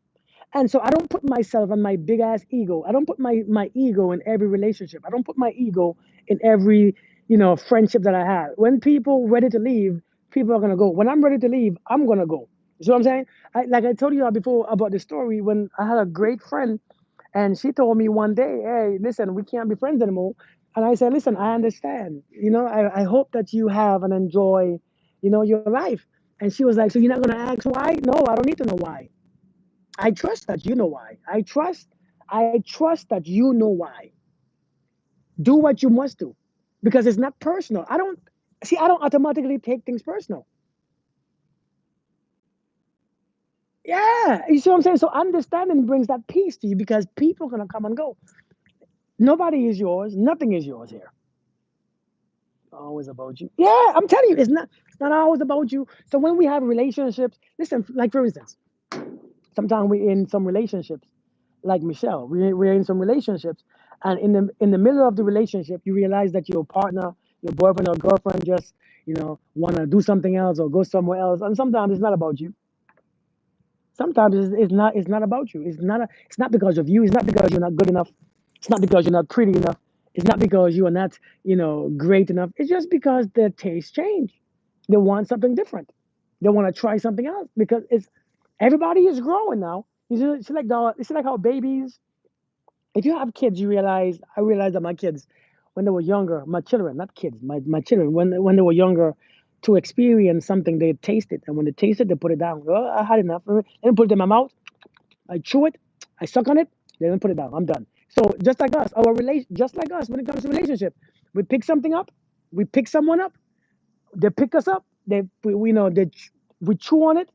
Speaker 1: And so I don't put myself and my big ass ego. I don't put my ego in every relationship. I don't put my ego in every, friendship that I have. When people ready to leave, people are gonna go. When I'm ready to leave, I'm gonna go. You see what I'm saying? Like I told you before about the story when I had a great friend and she told me one day, hey, listen, we can't be friends anymore. And I said, listen, I understand. I hope that you have and enjoy, your life. And she was like, so you're not gonna ask why? No, I don't need to know why. I trust that you know why. I trust that you know why. Do what you must do. Because it's not personal. I don't automatically take things personal. Yeah. You see what I'm saying? So understanding brings that peace to you because people are gonna come and go. Nobody is yours, nothing is yours here. Always about you. Yeah, I'm telling you, it's not always about you. So when we have relationships, listen, like for instance, sometimes we're in some relationships like Michelle. We're in some relationships, and in the middle of the relationship, you realize that your partner, your boyfriend or girlfriend, just want to do something else or go somewhere else. And sometimes it's not about you. Sometimes it's not about you. It's not because of you. It's not because you're not good enough. It's not because you're not pretty enough. It's not because you are not great enough. It's just because their tastes change. They want something different. They want to try something else because it's everybody is growing now. It's like how babies, if you have kids, I realized that my kids, when they were younger, my children, not kids, my children, when they were younger, to experience something, they taste it. And when they taste it, they put it down. Oh, I had enough. Let me put it in my mouth. I chew it. I suck on it. Then I put it down. I'm done. So just like us, when it comes to relationship, we pick something up. We pick someone up. They pick us up. We chew on it.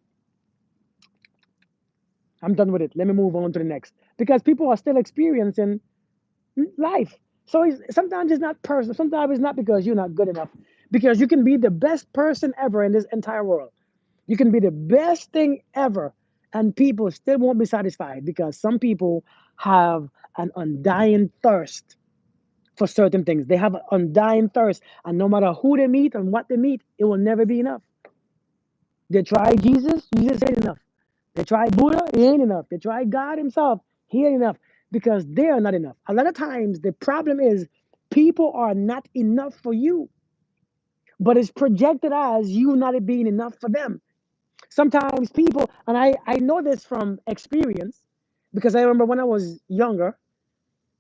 Speaker 1: I'm done with it. Let me move on to the next. Because people are still experiencing life. So sometimes it's not personal. Sometimes it's not because you're not good enough. Because you can be the best person ever in this entire world. You can be the best thing ever, and people still won't be satisfied because some people have an undying thirst for certain things. They have an undying thirst, and no matter who they meet and what they meet, it will never be enough. They try Jesus ain't enough. They try Buddha, he ain't enough. They try God himself, he ain't enough because they are not enough. A lot of times, the problem is people are not enough for you, but it's projected as you not being enough for them. Sometimes people, and I know this from experience because I remember when I was younger,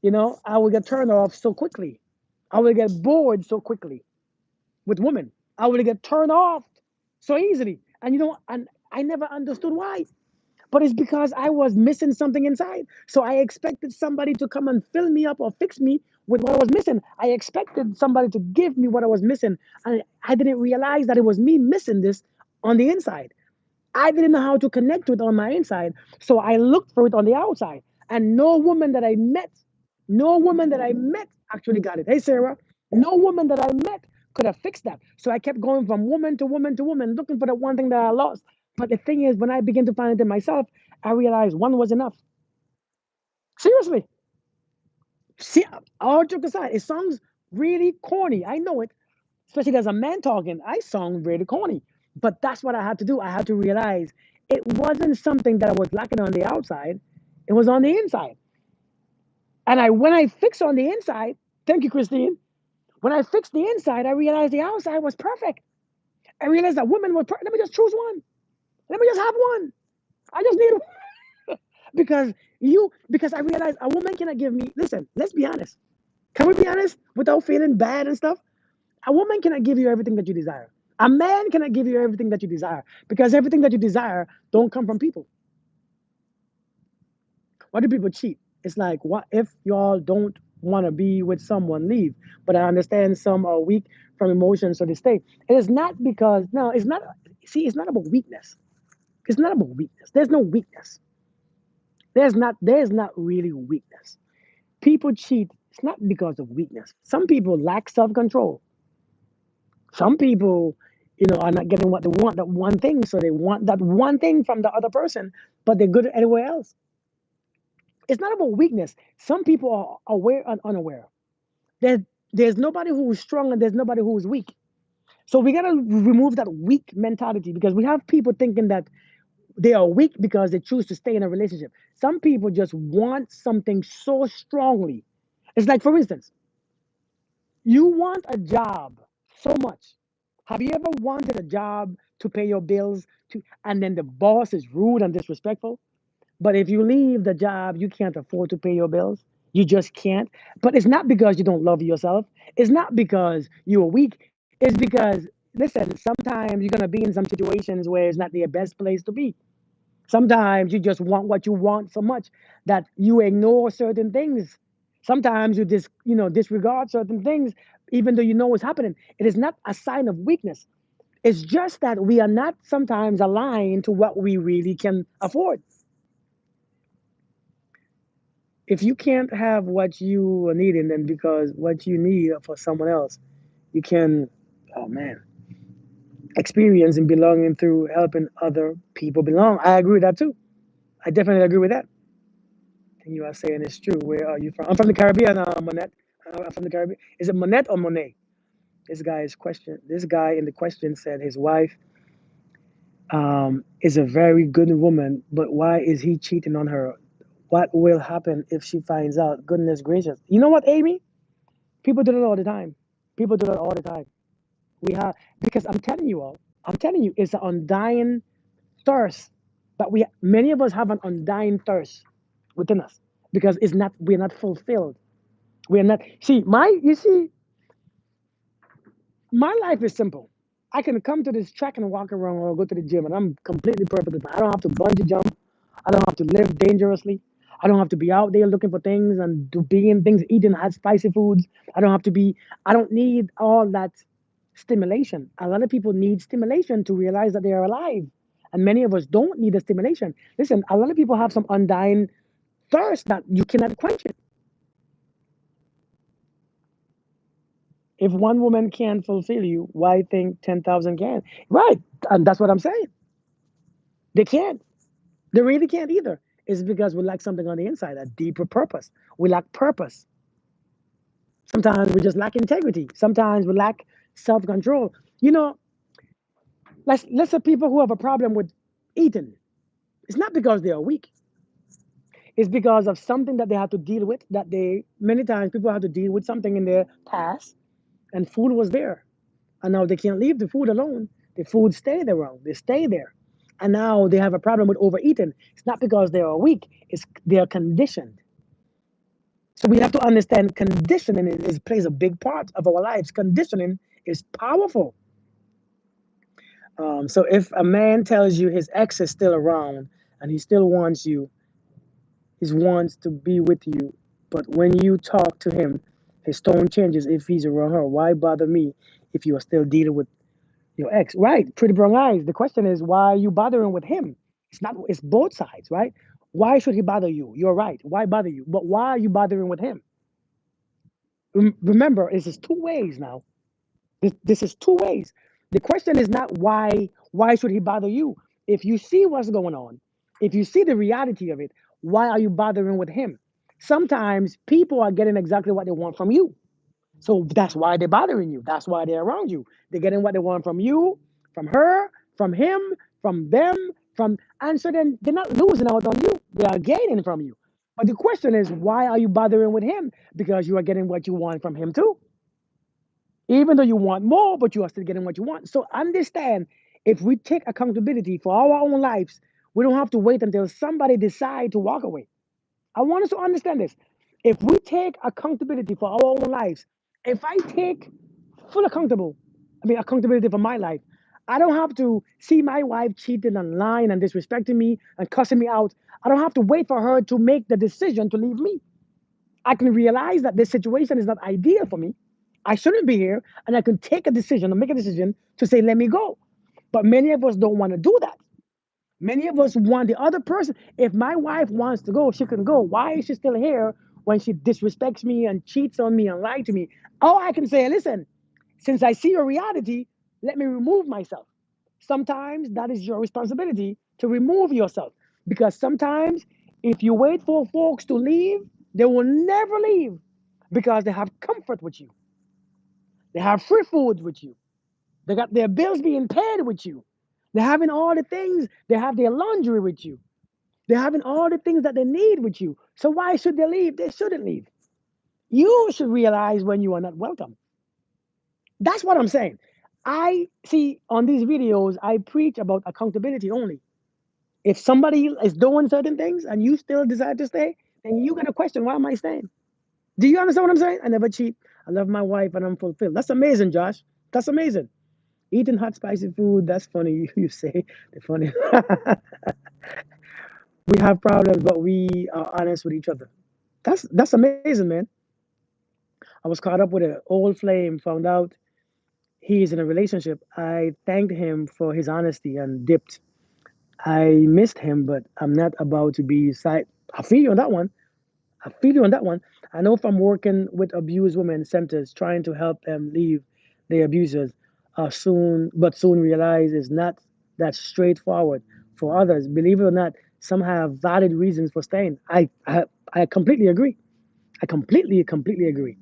Speaker 1: I would get turned off so quickly. I would get bored so quickly with women. I would get turned off so easily. And I never understood why. But it's because I was missing something inside. So I expected somebody to come and fill me up or fix me with what I was missing. I expected somebody to give me what I was missing. And I didn't realize that it was me missing this on the inside. I didn't know how to connect with it on my inside. So I looked for it on the outside. And no woman that I met actually got it. Hey, Sarah, no woman that I met could have fixed that. So I kept going from woman to woman to woman, looking for the one thing that I lost. But the thing is, when I began to find it in myself, I realized one was enough. Seriously. See, all joke aside, it sounds really corny. I know it, especially as a man talking. I sound really corny. But that's what I had to do. I had to realize it wasn't something that I was lacking on the outside, it was on the inside. And when I fixed on the inside, thank you, Christine. When I fixed the inside, I realized the outside was perfect. I realized that woman was perfect. Let me just choose one. Let me just have one. I just need because because I realized a woman cannot give me. Listen, let's be honest. Can we be honest without feeling bad and stuff? A woman cannot give you everything that you desire. A man cannot give you everything that you desire because everything that you desire don't come from people. Why do people cheat? It's like, what if y'all don't want to be with someone, leave? But I understand some are weak from emotions, so they stay. It is not because, no, it's not. See, it's not about weakness. It's not about weakness. There's no weakness. There's not really weakness. People cheat. It's not because of weakness. Some people lack self control. Some people, are not getting what they want, that one thing, so they want that one thing from the other person, but they're good anywhere else. It's not about weakness. Some people are aware and unaware. There's there's nobody who is strong and there's nobody who is weak. So we gotta remove that weak mentality because we have people thinking that they are weak because they choose to stay in a relationship. Some people just want something so strongly. It's like, for instance, you want a job so much. Have you ever wanted a job to pay your bills and then the boss is rude and disrespectful? But if you leave the job, you can't afford to pay your bills. You just can't. But it's not because you don't love yourself. It's not because you are weak. It's because, listen, sometimes you're going to be in some situations where it's not the best place to be. Sometimes you just want what you want so much that you ignore certain things. Sometimes you disregard certain things, even though you know what's happening. It is not a sign of weakness. It's just that we are not sometimes aligned to what we really can afford. If you can't have what you are needing, then because what you need for someone else, you can, oh man, experience and belonging through helping other people belong. I agree with that too. I definitely agree with that. And you are saying it's true. Where are you from? I'm from the Caribbean, Monette. I'm from the Caribbean. Is it Monette or Monet? This guy in the question said his wife is a very good woman, but why is he cheating on her? What will happen if she finds out? Goodness gracious. You know what, Amy? People do that all the time. People do that all the time. We have because I'm telling you, it's an undying thirst that many of us have an undying thirst within us because we're not fulfilled. We're not my life is simple. I can come to this track and walk around or go to the gym and I'm completely perfect. I don't have to bungee jump. I don't have to live dangerously. I don't have to be out there looking for things and being things, eating hot spicy foods. I don't need all that stimulation. A lot of people need stimulation to realize that they are alive. And many of us don't need the stimulation. Listen, a lot of people have some undying thirst that you cannot quench it. If one woman can't fulfill you, why think 10,000 can? Right. And that's what I'm saying. They can't. They really can't either. It's because we lack something on the inside, a deeper purpose. We lack purpose. Sometimes we just lack integrity. Sometimes we lack self control. You know, let's say people who have a problem with eating. It's not because they are weak. It's because of something that they have to deal with. Many times people have to deal with something in their past, and food was there, and now they can't leave the food alone. The food stay there around. They stay there, and now they have a problem with overeating. It's not because they are weak. It's they are conditioned. So we have to understand conditioning plays a big part of our lives. Conditioning is powerful. So if a man tells you his ex is still around and he still wants you, he wants to be with you, but when you talk to him, his tone changes if he's around her. Why bother me if you are still dealing with Your ex, right? Pretty brown eyes. The question is, why are you bothering with him? It's not. It's both sides, right? Why should he bother you? You're right. Why bother you? But why are you bothering with him? Remember, this is two ways now. This is two ways. The question is not why. Why should he bother you? If you see what's going on, if you see the reality of it, why are you bothering with him? Sometimes people are getting exactly what they want from you. So that's why they're bothering you. That's why they're around you. They're getting what they want from you, from her, from him, from them, and so then they're not losing out on you. They are gaining from you. But the question is, why are you bothering with him? Because you are getting what you want from him too. Even though you want more, but you are still getting what you want. So understand, if we take accountability for our own lives, we don't have to wait until somebody decide to walk away. I want us to understand this. If we take accountability for our own lives, if I take accountability for my life, I don't have to see my wife cheating and lying and disrespecting me and cussing me out. I don't have to wait for her to make the decision to leave me. I can realize that this situation is not ideal for me. I shouldn't be here, and I can take a decision and make a decision to say, let me go. But many of us don't want to do that. Many of us want the other person. If my wife wants to go, she can go. Why is she still here when she disrespects me and cheats on me and lies to me? Oh, I can say, listen, since I see your reality, let me remove myself. Sometimes that is your responsibility to remove yourself. Because sometimes if you wait for folks to leave, they will never leave because they have comfort with you. They have free food with you. They got their bills being paid with you. They're having all the things. They have their laundry with you. They're having all the things that they need with you. So why should they leave? They shouldn't leave. You should realize when you are not welcome. That's what I'm saying. I see on these videos, I preach about accountability only. If somebody is doing certain things and you still decide to stay, then you got to question, why am I staying? Do you understand what I'm saying? I never cheat. I love my wife and I'm fulfilled. That's amazing, Josh. That's amazing. Eating hot, spicy food, that's funny. You say the funny. We have problems, but we are honest with each other. That's amazing, man. I was caught up with an old flame, found out he's in a relationship. I thanked him for his honesty and dipped. I missed him, but I'm not about to be side. I feel you on that one. I feel you on that one. I know from working with abused women centers, trying to help them leave their abusers, soon realize it's not that straightforward for others. Believe it or not, some have valid reasons for staying. I completely agree. I completely agree.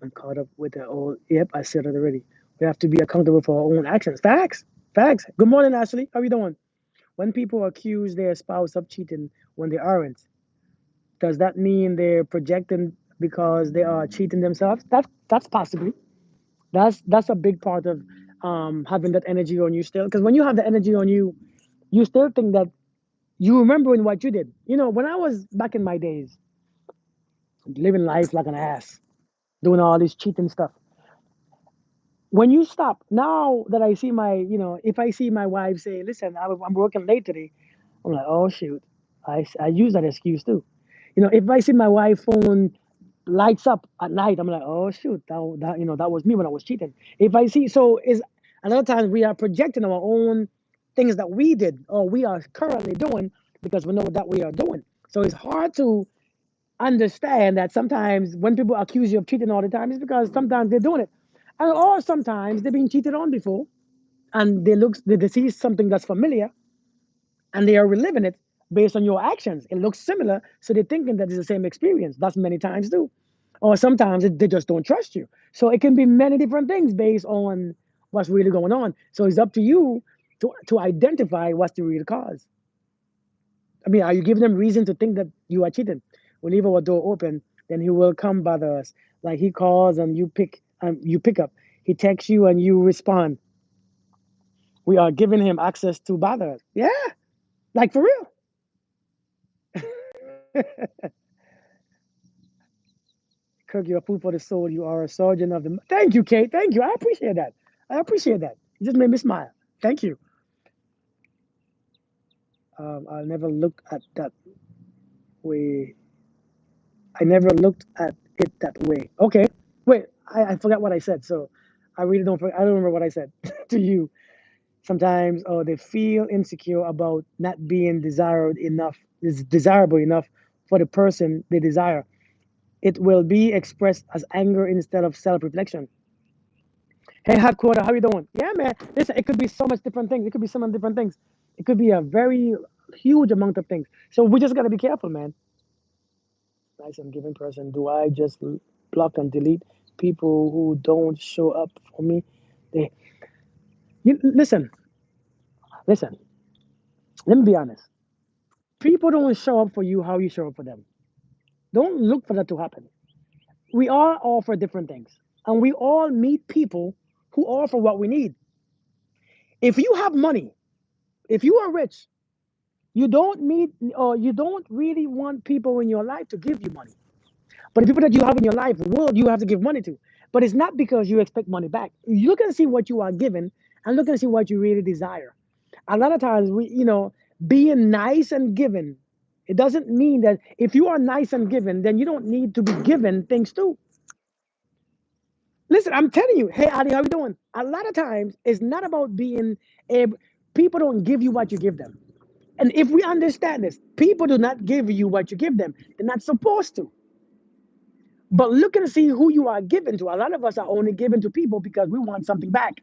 Speaker 1: I'm caught up with the old. Yep, I said it already. We have to be accountable for our own actions. Facts. Facts. Good morning, Ashley. How are you doing? When people accuse their spouse of cheating when they aren't, does that mean they're projecting because they are cheating themselves? That's possibly. That's a big part of having that energy on you still. Because when you have the energy on you, you still think that you remembering what you did. You know, when I was back in my days, living life like an ass, doing all this cheating stuff. When you stop, now that I see if I see my wife say, listen, I'm working late today, I'm like, oh, shoot. I use that excuse too. If I see my wife phone lights up at night, I'm like, oh, shoot, that was me when I was cheating. If I see, so is a lot of times we are projecting our own things that we did or we are currently doing because we know that we are doing. So it's hard to understand that sometimes when people accuse you of cheating all the time, it's because sometimes they're doing it. And or sometimes they've been cheated on before and they see something that's familiar and they are reliving it based on your actions. It looks similar, so they're thinking that it's the same experience. That's many times too. Or sometimes they just don't trust you. So it can be many different things based on what's really going on. So it's up to you to identify what's the real cause. I mean, are you giving them reason to think that you are cheating? We leave our door open, then he will come bother us. Like he calls and you pick up. He texts you and you respond. We are giving him access to bother us. Yeah, like for real. Cook your food for the soul. You are a sergeant of the. Thank you, Kate. Thank you. I appreciate that. I appreciate that. You just made me smile. Thank you. I'll never look at that way. I never looked at it that way. Okay. Wait, I forgot what I said. So I really don't. I don't remember what I said to you. Sometimes, oh, they feel insecure about not being desired enough, is desirable enough for the person they desire. It will be expressed as anger instead of self-reflection. Hey, hot quarter, how you doing? Yeah, man. Listen, it could be so much different things. It could be so many different things. It could be a very huge amount of things. So we just gotta be careful, man. Nice and giving person. Do I just block and delete people who don't show up for me? They, listen, listen. Let me be honest. People don't show up for you how you show up for them. Don't look for that to happen. We all offer different things, and we all meet people who offer what we need. If you have money, if you are rich, you don't meet or you don't really want people in your life to give you money. But the people that you have in your life will you have to give money to. But it's not because you expect money back. You look and see what you are given and look and see what you really desire. A lot of times being nice and given, it doesn't mean that if you are nice and given, then you don't need to be given things too. Listen, I'm telling you, hey Adi, how you doing? A lot of times it's not about being able, people don't give you what you give them. And if we understand this, people do not give you what you give them. They're not supposed to. But look and see who you are given to. A lot of us are only given to people because we want something back.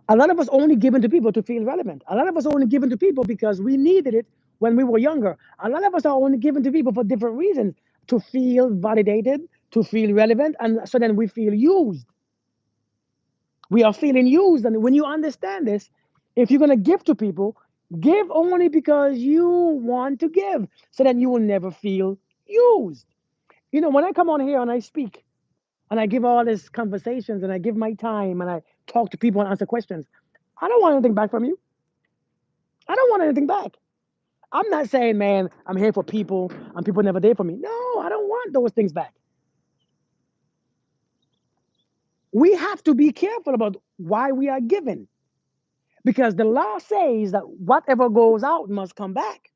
Speaker 1: A lot of us only given to people to feel relevant. A lot of us only given to people because we needed it when we were younger. A lot of us are only given to people for different reasons to feel validated, to feel relevant, and so then we feel used. We are feeling used. And when you understand this, if you're going to give to people, give only because you want to give. So then you will never feel used. When I come on here and I speak and I give all these conversations and I give my time and I talk to people and answer questions, I don't want anything back from you. I don't want anything back. I'm not saying, man, I'm here for people and people never there for me. No, I don't want those things back. We have to be careful about why we are given because the law says that whatever goes out must come back.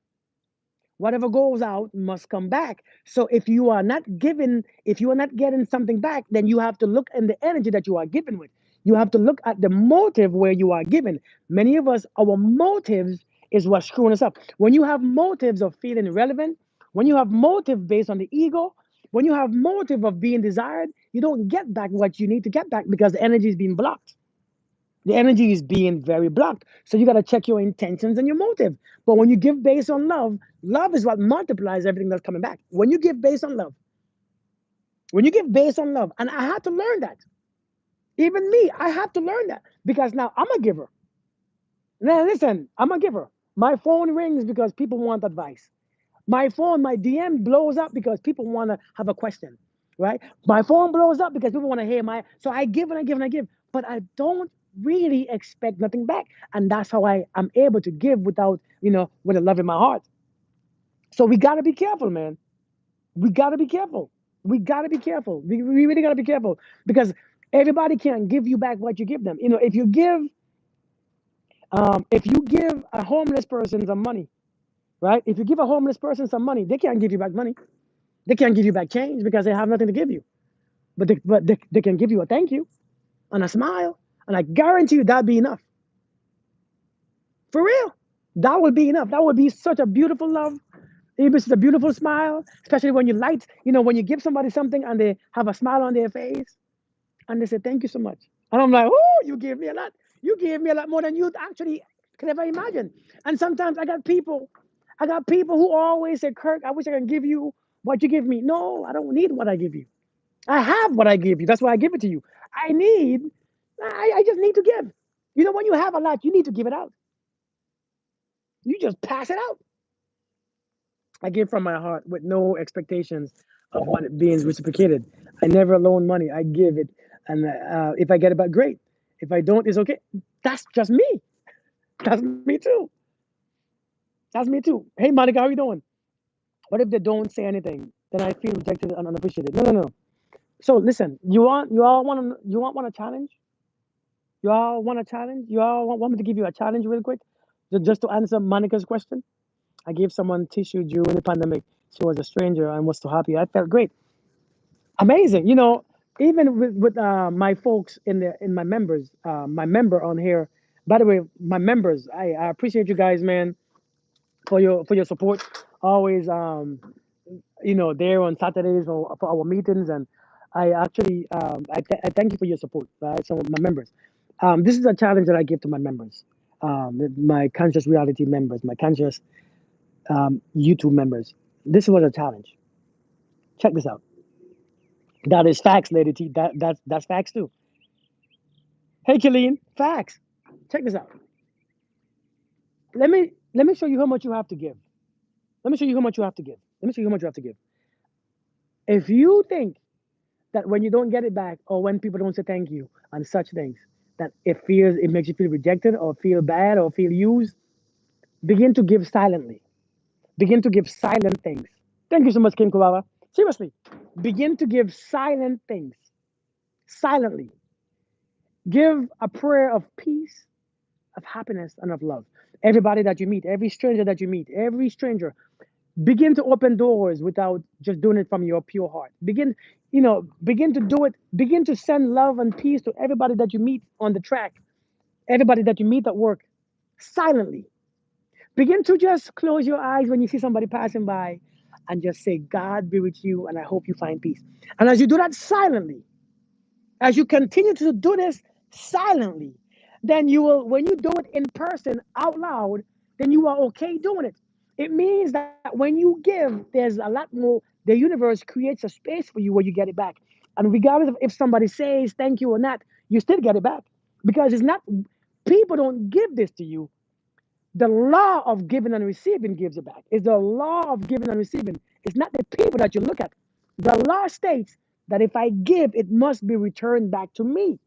Speaker 1: Whatever goes out must come back. So if you are not giving, if you are not getting something back, then you have to look in the energy that you are given with. You have to look at the motive where you are given. Many of us, our motives is what's screwing us up. When you have motives of feeling relevant, when you have motive based on the ego, when you have motive of being desired, you don't get back what you need to get back because the energy is being blocked. The energy is being very blocked. So you got to check your intentions and your motive. But when you give based on love, love is what multiplies everything that's coming back. When you give based on love, when you give based on love, and I had to learn that. Even me, I have to learn that because now I'm a giver. Now listen, I'm a giver. My phone rings because people want advice. My phone, my DM blows up because people want to have a question, right? My phone blows up because people want to hear my. So I give and I give and I give, but I don't really expect nothing back, and that's how I am able to give without, with a love in my heart. So we got to be careful, man. We got to be careful. We got to be careful. We really got to be careful because everybody can't give you back what you give them. If you give a homeless person some money, right? If you give a homeless person some money, they can't give you back money. They can't give you back change because they have nothing to give you. But they can give you a thank you and a smile. And I guarantee you that'll be enough. For real. That would be enough. That would be such a beautiful love. It's a beautiful smile, especially when when you give somebody something and they have a smile on their face and they say, thank you so much. And I'm like, oh, you gave me a lot. You gave me a lot more than you actually could ever imagine. And sometimes I got people who always say, Kirk, I wish I could give you what you give me. No, I don't need what I give you. I have what I give you. That's why I give it to you. I just need to give. When you have a lot, you need to give it out. You just pass it out. I give from my heart with no expectations of what it being reciprocated. I never loan money. I give it, and if I get it back, great. If I don't, it's okay. That's just me. That's me too. That's me too. Hey, Monica, how you doing? What if they don't say anything? Then I feel rejected and unappreciated. No, no, no. So listen, you want a challenge? You all want a challenge? You all want me to give you a challenge real quick? Just to answer Monica's question? I gave someone tissue during the pandemic. She was a stranger and was so happy. I felt great. Amazing. Even with my folks in my members, my member on here. By the way, my members, I appreciate you guys, man, for your support. Always, there on Saturdays for our meetings, and I actually I thank you for your support. Right, some of my members. This is a challenge that I give to my members, my conscious reality members, my conscious YouTube members. This was a challenge. Check this out. That is facts, Lady T. That's facts too. Hey, Killeen, facts. Check this out. Let me show you how much you have to give. Let me show you how much you have to give. Let me show you how much you have to give. If you think that when you don't get it back or when people don't say thank you and such things, that it makes you feel rejected or feel bad or feel used, begin to give silently. Begin to give silent things. Thank you so much, Kim Kubaba. Seriously, begin to give silent things. Silently. Give a prayer of peace, of happiness, and of love. Everybody that you meet, every stranger that you meet, every stranger, begin to open doors without just doing it from your pure heart. Begin to do it. Begin to send love and peace to everybody that you meet on the track, everybody that you meet at work, silently. Begin to just close your eyes when you see somebody passing by and just say, God be with you, and I hope you find peace. And as you do that silently, as you continue to do this silently, then you will, when you do it in person out loud, then you are okay doing it. It means that when you give, there's a lot more. The universe creates a space for you where you get it back. And regardless of if somebody says thank you or not, you still get it back. Because it's not, people don't give this to you. The law of giving and receiving gives it back. It's the law of giving and receiving. It's not the people that you look at. The law states that if I give, it must be returned back to me.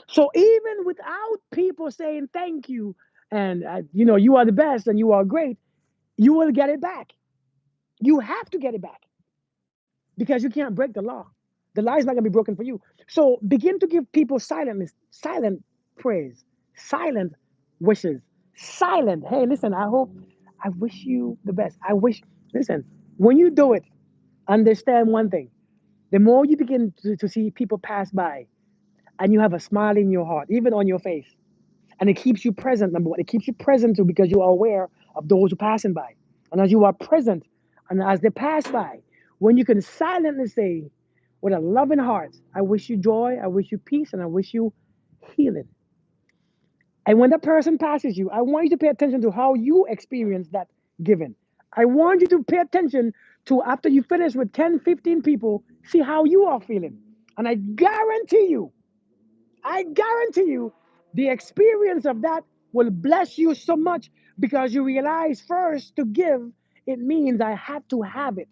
Speaker 1: So even without people saying thank you and you are the best and you are great, you will get it back. You have to get it back because you can't break the law. The law is not going to be broken for you. So begin to give people silent praise, silent wishes, silent. Hey, listen, I wish you the best. Listen, when you do it, understand one thing. The more you begin to see people pass by and you have a smile in your heart, even on your face, and it keeps you present, number one, it keeps you present too because you are aware of those who are passing by. And as you are present and as they pass by, when you can silently say with a loving heart, I wish you joy, I wish you peace, and I wish you healing. And when that person passes you, I want you to pay attention to how you experience that giving. I want you to pay attention to after you finish with 10, 15 people, see how you are feeling. And I guarantee you, the experience of that will bless you so much because you realize first to give, it means I have to have it.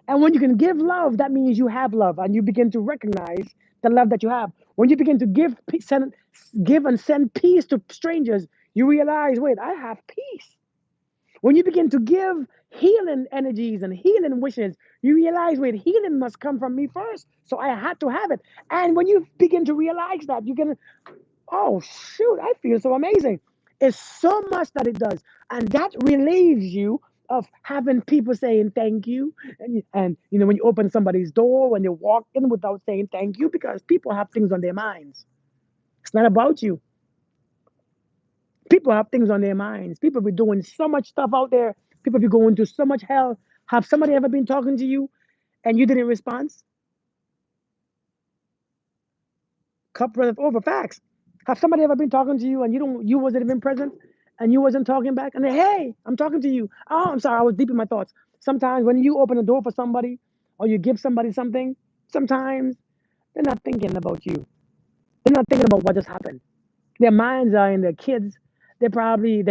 Speaker 1: And when you can give love, that means you have love and you begin to recognize the love that you have. When you begin to give and send peace to strangers, you realize, wait, I have peace. When you begin to give healing energies and healing wishes, you realize, wait, healing must come from me first. So I had to have it. And when you begin to realize that, you can, oh, shoot, I feel so amazing. It's so much that it does. And that relieves you of having people saying thank you. And when you open somebody's door, when they walk in without saying thank you, because people have things on their minds. It's not about you. People have things on their minds. People be doing so much stuff out there. People be going through so much hell. Have somebody ever been talking to you and you didn't respond? Cup runneth over. Facts. Have somebody ever been talking to you and you wasn't even present and you wasn't talking back? And then, hey, I'm talking to you. Oh, I'm sorry, I was deep in my thoughts. Sometimes when you open a door for somebody or you give somebody something, sometimes they're not thinking about you. They're not thinking about what just happened. Their minds are in their kids. Their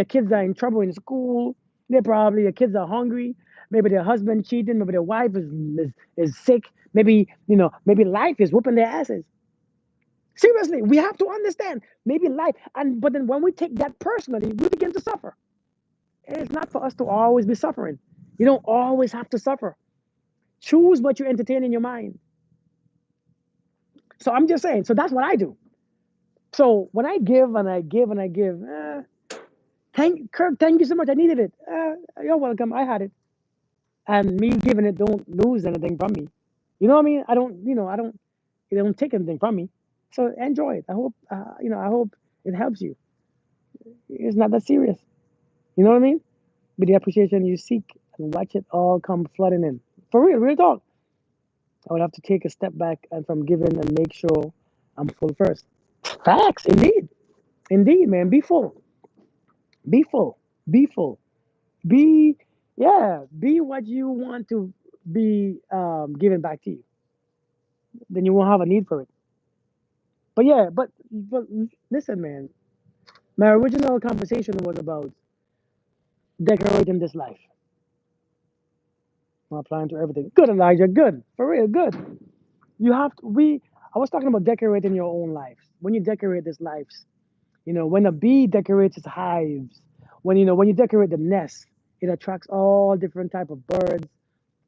Speaker 1: kids are in trouble in school. Their kids are hungry. Maybe their husband cheating. Maybe their wife is sick. Maybe life is whooping their asses. Seriously, we have to understand. Maybe life, but then when we take that personally, we begin to suffer. It's not for us to always be suffering. You don't always have to suffer. Choose what you entertain in your mind. So I'm just saying. So that's what I do. So when I give and I give and I give, Kirk, thank you so much. I needed it. You're welcome. I had it, and me giving it don't lose anything from me. You know what I mean? I don't. It don't take anything from me. So enjoy it. I hope I hope it helps you. It's not that serious. You know what I mean? Be the appreciation you seek and watch it all come flooding in. For real, real talk. I would have to take a step back and from giving and make sure I'm full first. Facts, indeed. Indeed, man. Be full. Be full. Be full. Be yeah, be what you want to be given back to you. Then you won't have a need for it. But yeah, but listen, man. My original conversation was about decorating this life. I'm applying to everything. Good, Elijah. Good. For real, good. You have to we I was talking about decorating your own life. When you decorate this lives, when a bee decorates its hives, when you decorate the nest, it attracts all different type of birds,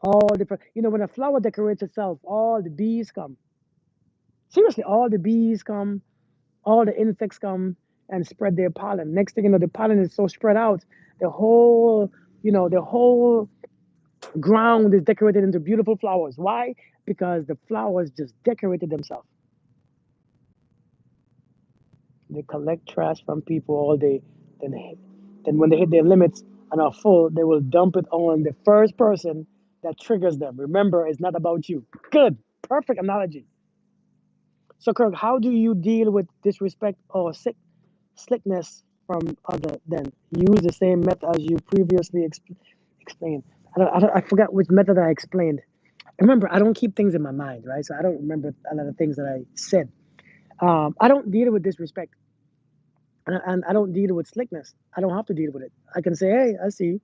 Speaker 1: all different. When a flower decorates itself, all the bees come. Seriously, all the bees come, all the insects come and spread their pollen. Next thing you know, the pollen is so spread out, the whole, the whole ground is decorated into beautiful flowers. Why? Because the flowers just decorated themselves. They collect trash from people all day. Then when they hit their limits and are full, they will dump it on the first person that triggers them. Remember, it's not about you. Good. Perfect analogy. So, Kirk, how do you deal with disrespect or slickness from other then? Use the same method as you previously explained. I forgot which method I explained. Remember, I don't keep things in my mind, right? So I don't remember a lot of things that I said. I don't deal with disrespect. And I don't deal with slickness. I don't have to deal with it. I can say, hey, I see you.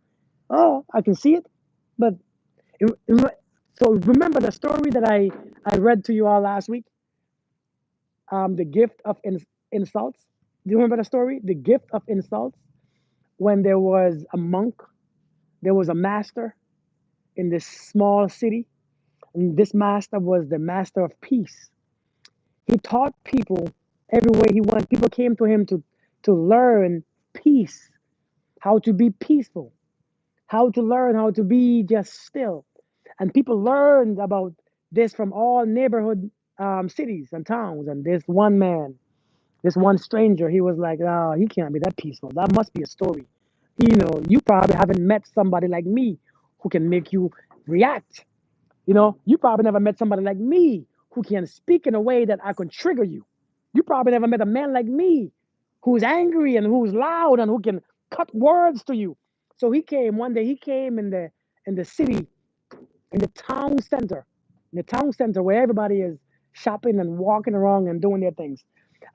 Speaker 1: Oh, I can see it. But so remember the story that I read to you all last week, the gift of insults. Do you remember the story? The gift of insults. When there was a monk, there was a master in this small city, and this master was the master of peace. He taught people everywhere he went. People came to him to learn peace, how to be peaceful, how to learn how to be just still. And people learned about this from all neighborhood cities and towns. And this one man, this one stranger, he was like, oh, he can't be that peaceful. That must be a story. You probably haven't met somebody like me who can make you react. You probably never met somebody like me who can speak in a way that I can trigger you. You probably never met a man like me who's angry and who's loud and who can cut words to you. So he came one day. He came in the city, in the town center where everybody is shopping and walking around and doing their things.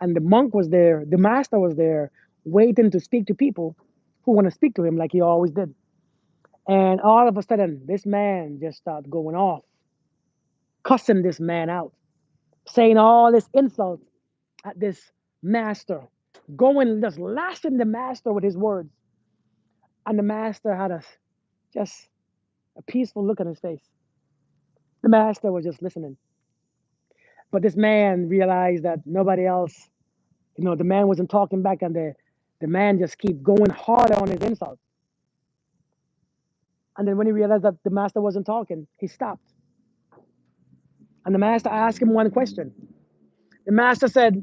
Speaker 1: And the monk was there. The master was there, waiting to speak to people who want to speak to him like he always did. And all of a sudden, this man just started going off, cussing this man out, saying all this insults at this master, going just lashing the master with his words. And the master had just a peaceful look on his face. The master was just listening. But this man realized that nobody else, the man wasn't talking back, and the man just keep going harder on his insults. And then when he realized that the master wasn't talking, he stopped. And the master asked him one question. The master said,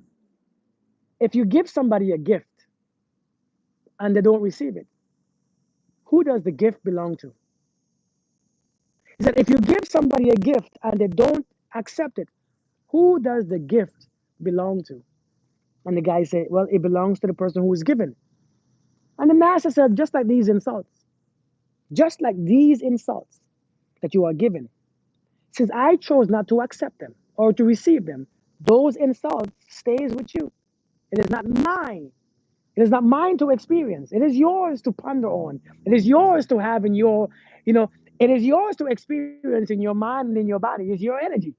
Speaker 1: if you give somebody a gift and they don't receive it, who does the gift belong to? He said, if you give somebody a gift and they don't accept it, who does the gift belong to? And the guy said, well, it belongs to the person who is given. And the master said, just like these insults that you are given, since I chose not to accept them or to receive them, those insults stays with you. It is not mine. It is not mine to experience. It is yours to ponder on. It is yours to have in your, it is yours to experience in your mind and in your body. It's your energy.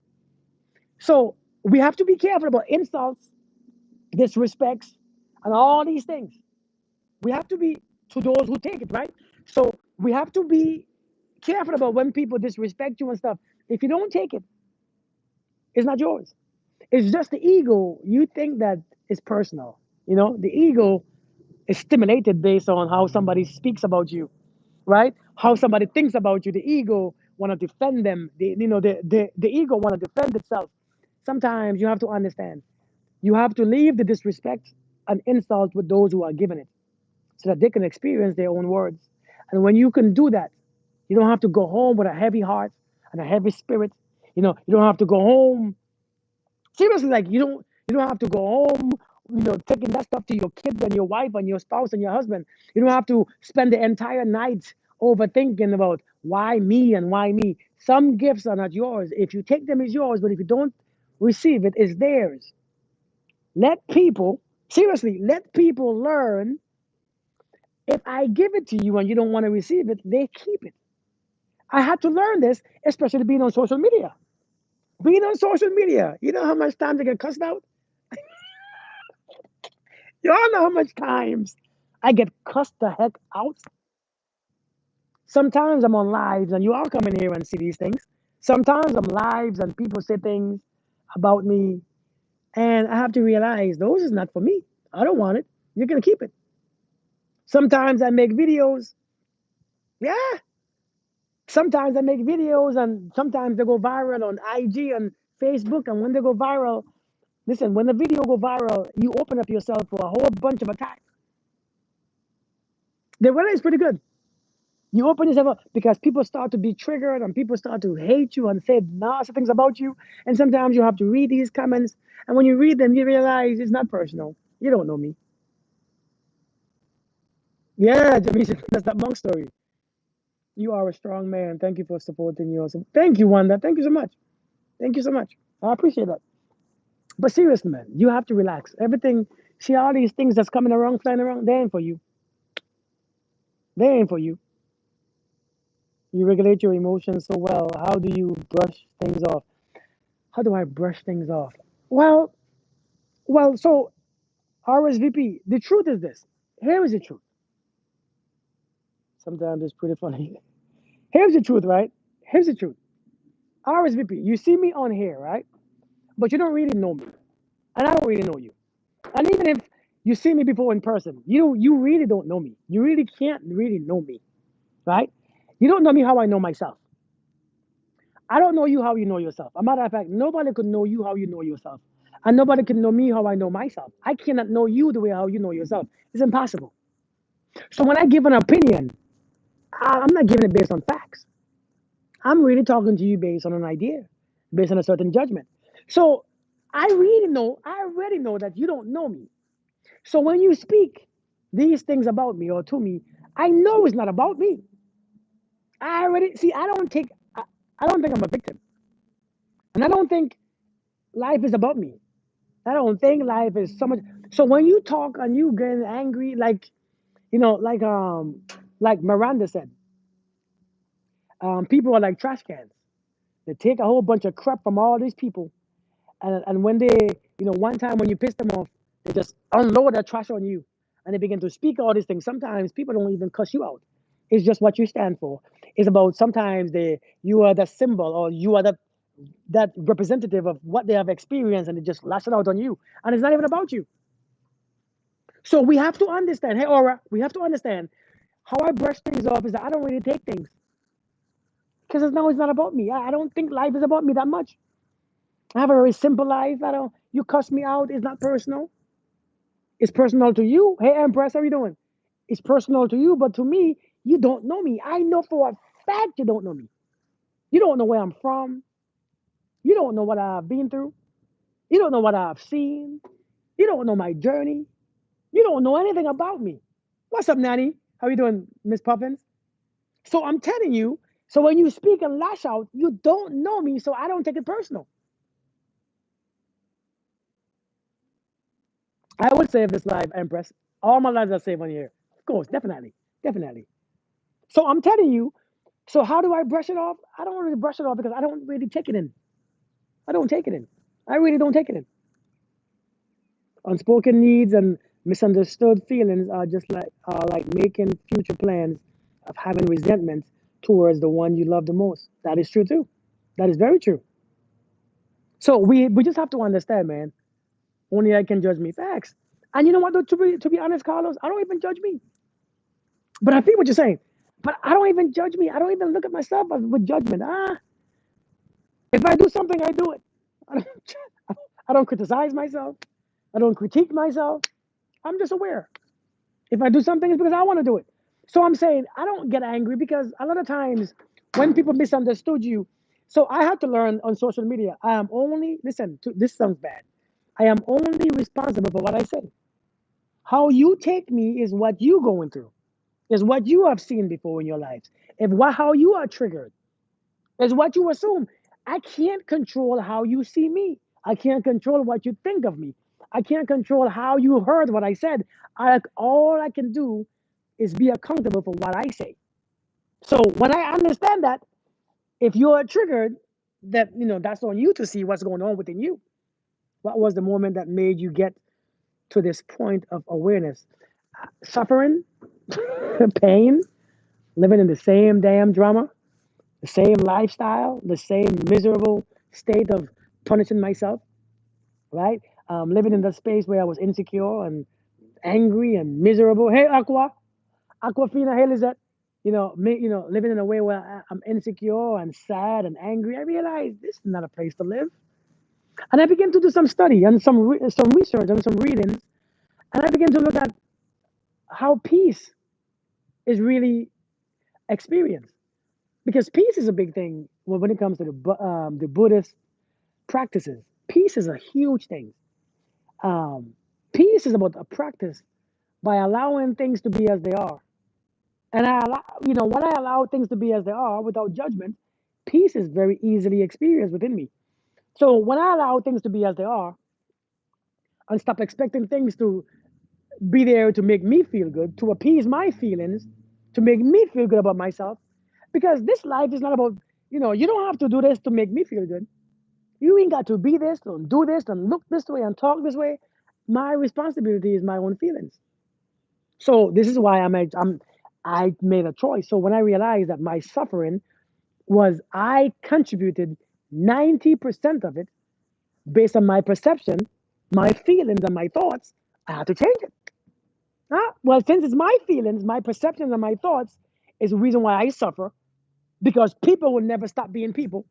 Speaker 1: So we have to be careful about insults, disrespects, and all these things. We have to be to those who take it, right? So we have to be careful about when people disrespect you and stuff. If you don't take it, it's not yours. It's just the ego. You think that it's personal. The ego is stimulated based on how somebody speaks about you, right? How somebody thinks about you. The ego want to defend them. The ego want to defend itself. Sometimes you have to understand. You have to leave the disrespect and insult with those who are giving it so that they can experience their own words. And when you can do that, you don't have to go home with a heavy heart and a heavy spirit. You don't have to go home. Seriously, like you don't have to go home, taking that stuff to your kids and your wife and your spouse and your husband. You don't have to spend the entire night overthinking about why me and why me. Some gifts are not yours. If you take them, it's yours, but if you don't receive it, it's theirs. Let people, seriously, let people learn. If I give it to you and you don't want to receive it, they keep it. I had to learn this, especially being on social media. Being on social media, you know how much time to get cussed out? You all know how much times I get cussed the heck out. Sometimes I'm on lives and you all come in here and see these things. Sometimes I'm lives and people say things about me and I have to realize those is not for me. I don't want it. You're gonna keep it. Sometimes I make videos. Yeah. Sometimes I make videos and sometimes they go viral on IG and Facebook. And when they go viral, listen, when the video go viral, you open up yourself for a whole bunch of attacks. The weather is pretty good. You open yourself up because people start to be triggered and people start to hate you and say nasty things about you. And sometimes you have to read these comments. And when you read them, you realize it's not personal. You don't know me. Yeah, Jamisha, that's that monk story. You are a strong man. Thank you for supporting yours. Thank you, Wanda. Thank you so much. Thank you so much. I appreciate that. But seriously, man, you have to relax. Everything, see all these things that's coming around, flying around, they ain't for you. They ain't for you. You regulate your emotions so well. How do you brush things off? How do I brush things off? Well, so RSVP, the truth is this. Here is the truth. Sometimes it's pretty funny. Here's the truth, right? Here's the truth. RSVP, you see me on here, right? But you don't really know me. And I don't really know you. And even if you see me before in person, you really don't know me. You really can't really know me, right? You don't know me how I know myself. I don't know you how you know yourself. A matter of fact, nobody could know you how you know yourself. And nobody can know me how I know myself. I cannot know you the way how you know yourself. It's impossible. So when I give an opinion, I'm not giving it based on facts. I'm really talking to you based on an idea, based on a certain judgment. So I already know that you don't know me. So when you speak these things about me or to me, I know it's not about me. I already see. I don't think I'm a victim, and I don't think life is about me. I don't think life is so much. So when you talk and you get angry, like you know, like Miranda said, people are like trash cans. They take a whole bunch of crap from all these people, and when one time when you piss them off, they just unload that trash on you, and they begin to speak all these things. Sometimes people don't even cuss you out. It's just what you stand for. It's about sometimes you are the symbol or you are that representative of what they have experienced, and they just lash it out on you, and it's not even about you. So we have to understand. Hey, Aura, we have to understand how I brush things off is that I don't really take things because now it's not about me. I don't think life is about me that much. I have a very simple life. I don't. You cuss me out. It's not personal. It's personal to you. Hey, Empress, how you doing? It's personal to you, but to me, you don't know me. I know for a fact you don't know me. You don't know where I'm from. You don't know what I've been through. You don't know what I've seen. You don't know my journey. You don't know anything about me. What's up, Nanny? How you doing, Miss Puffins? So I'm telling you, so when you speak and lash out, you don't know me, so I don't take it personal. I would save this live, Empress. All my lives are saved on here. Of course, definitely. Definitely. So I'm telling you, so how do I brush it off? I don't really brush it off because I don't really take it in. I don't take it in. I really don't take it in. Unspoken needs and misunderstood feelings are like making future plans of having resentment towards the one you love the most. That is true too. That is very true. So we just have to understand, man. Only I can judge me. Facts. And you know what? Though, to be honest, Carlos, I don't even judge me. But I feel what you're saying. But I don't even judge me. I don't even look at myself with judgment. If I do something, I do it. I don't, I don't criticize myself. I don't critique myself. I'm just aware. If I do something, it's because I want to do it. So I'm saying I don't get angry because a lot of times when people misunderstood you, so I had to learn on social media. I am only listen. This sounds bad. I am only responsible for what I say. How you take me is what you going through, is what you have seen before in your life. If what how you are triggered is what you assume. I can't control how you see me. I can't control what you think of me. I can't control how you heard what I said. All I can do is be accountable for what I say. So when I understand that, if you're triggered, that that's on you to see what's going on within you. What was the moment that made you get to this point of awareness? Suffering, pain, living in the same damn drama, the same lifestyle, the same miserable state of punishing myself, right? Living in the space where I was insecure and angry and miserable. Hey, Aquafina, hey, Lizette. Living in a way where I'm insecure and sad and angry. I realized this is not a place to live. And I began to do some study and some research and some readings. And I began to look at how peace is really experienced. Because peace is a big thing when it comes to the Buddhist practices. Peace is a huge thing. Um, Peace is about a practice by allowing things to be as they are. And when I allow things to be as they are without judgment, peace is very easily experienced within me. So when I allow things to be as they are and stop expecting things to be there to make me feel good, to appease my feelings, to make me feel good about myself, because this life is not about, you don't have to do this to make me feel good. You ain't got to be this and do this and look this way and talk this way. My responsibility is my own feelings. So this is why I made a choice. So when I realized that my suffering was I contributed 90% of it based on my perception, my feelings, and my thoughts, I had to change it. Well, since it's my feelings, my perceptions, and my thoughts is the reason why I suffer because people will never stop being people.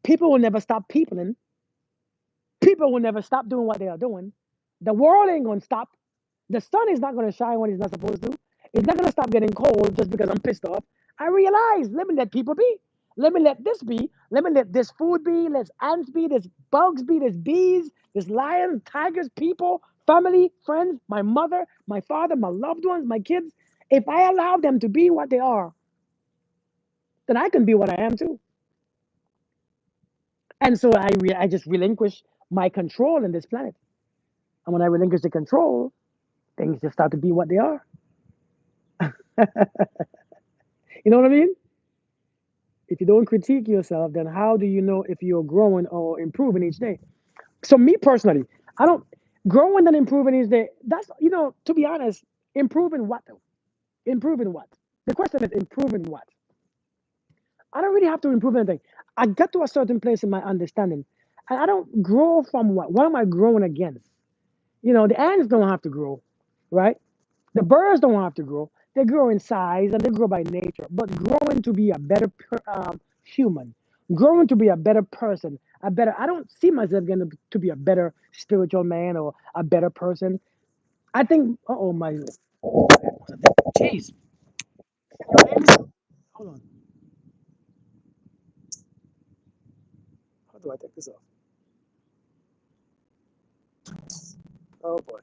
Speaker 1: People will never stop peopling. People will never stop doing what they are doing. The world ain't going to stop. The sun is not going to shine when it's not supposed to. It's not going to stop getting cold just because I'm pissed off. I realize, let me let people be. Let me let this be. Let me let this food be. Let ants be. There's bugs be. There's bees. There's lions, tigers, people, family, friends, my mother, my father, my loved ones, my kids. If I allow them to be what they are, then I can be what I am too. And so I just relinquish my control in this planet. And when I relinquish the control, things just start to be what they are. You know what I mean? If you don't critique yourself, then how do you know if you're growing or improving each day? So me personally, I don't growing and improving each day. That's to be honest, improving what though? Improving what? The question is improving what? I don't really have to improve anything. I got to a certain place in my understanding, and I don't grow from what? What am I growing against? The ants don't have to grow, right? The birds don't have to grow. They grow in size and they grow by nature. But growing to be a better human, growing to be a better person, I don't see myself getting to be a better spiritual man or a better person. I think, oh, my, jeez. Hold on. How do I take this off? Oh, boy.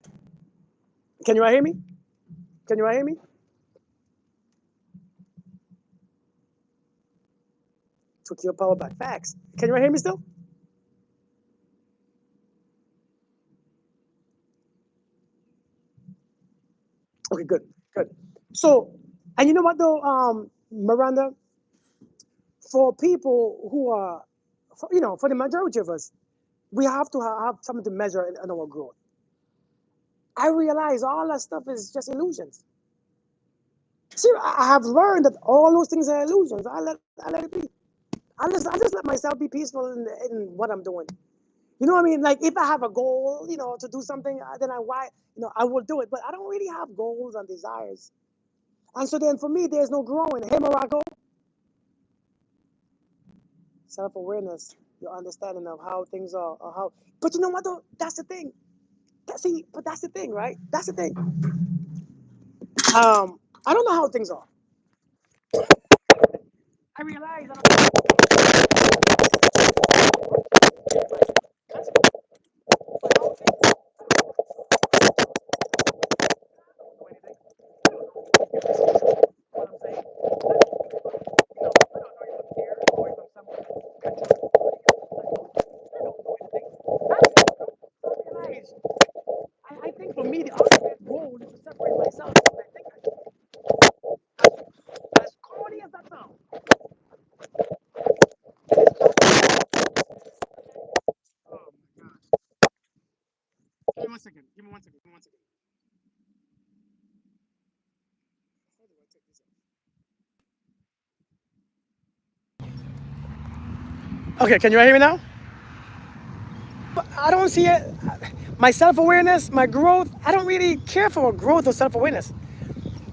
Speaker 1: Can you hear me? Can you hear me? Took your power back. Facts. Can you hear me still? Okay, good, good. So, and you know what though, Miranda, for people who are, for the majority of us, we have to have something to measure in our growth. I realize all that stuff is just illusions. See, I have learned that all those things are illusions. I let it be. I just let myself be peaceful in what I'm doing. You know what I mean? Like if I have a goal, to do something, then I will do it. But I don't really have goals and desires. And so then for me, there's no growing. Hey, Morocco, self awareness. your understanding of how things are, or how. But you know what though? That's the thing. See, but that's the thing, right? That's the thing. I don't know how things are. I realize I don't know anything. What I'm saying. No, I don't know even here or even some country. I don't know anything. I realize. I think for me the ultimate goal is to separate myself. I think as corny as that sounds. Oh my God. Give me one second. Give me one second. Give me one second. How do I take this off? Okay, can you hear me now? I don't see it. My self awareness, my growth, I don't really care for growth or self awareness.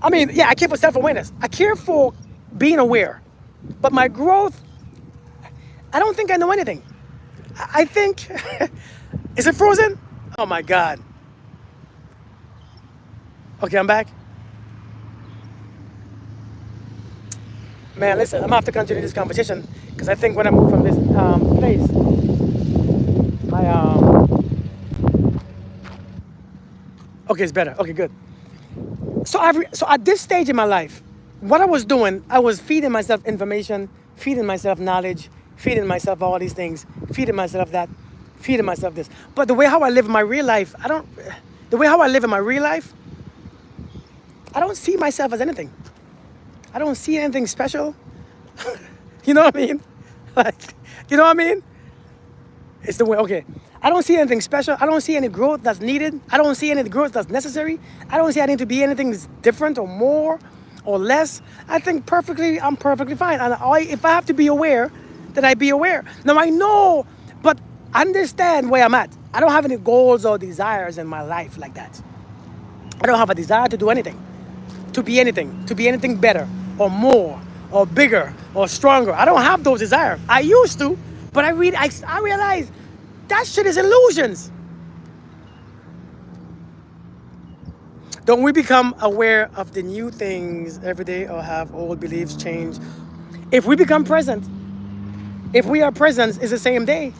Speaker 1: I mean, yeah, I care for self awareness. I care for being aware. But my growth, I don't think I know anything. I think, is it frozen? Oh my God. Okay, I'm back. Man, listen, I'm gonna have to continue this conversation because I think when I move from this place, my okay, it's better. Okay, good. So at this stage in my life, what I was doing, I was feeding myself information, feeding myself knowledge, feeding myself all these things, feeding myself that, feeding myself this. But the way how I live my real life, I don't. The way how I live in my real life, I don't see myself as anything. I don't see anything special. You know what I mean? Like, you know what I mean? It's the way, okay. I don't see anything special. I don't see any growth that's needed. I don't see any growth that's necessary. I don't see I need to be anything that's different or more or less. I think I'm perfectly fine. And if I have to be aware, then I be aware. Now I know, but understand where I'm at. I don't have any goals or desires in my life like that. I don't have a desire to do anything, to be anything better or more or bigger or stronger. I don't have those desires. I used to, but I realize that shit is illusions. Don't we become aware of the new things every day or have old beliefs change? If we become present, if we are present, it's the same day.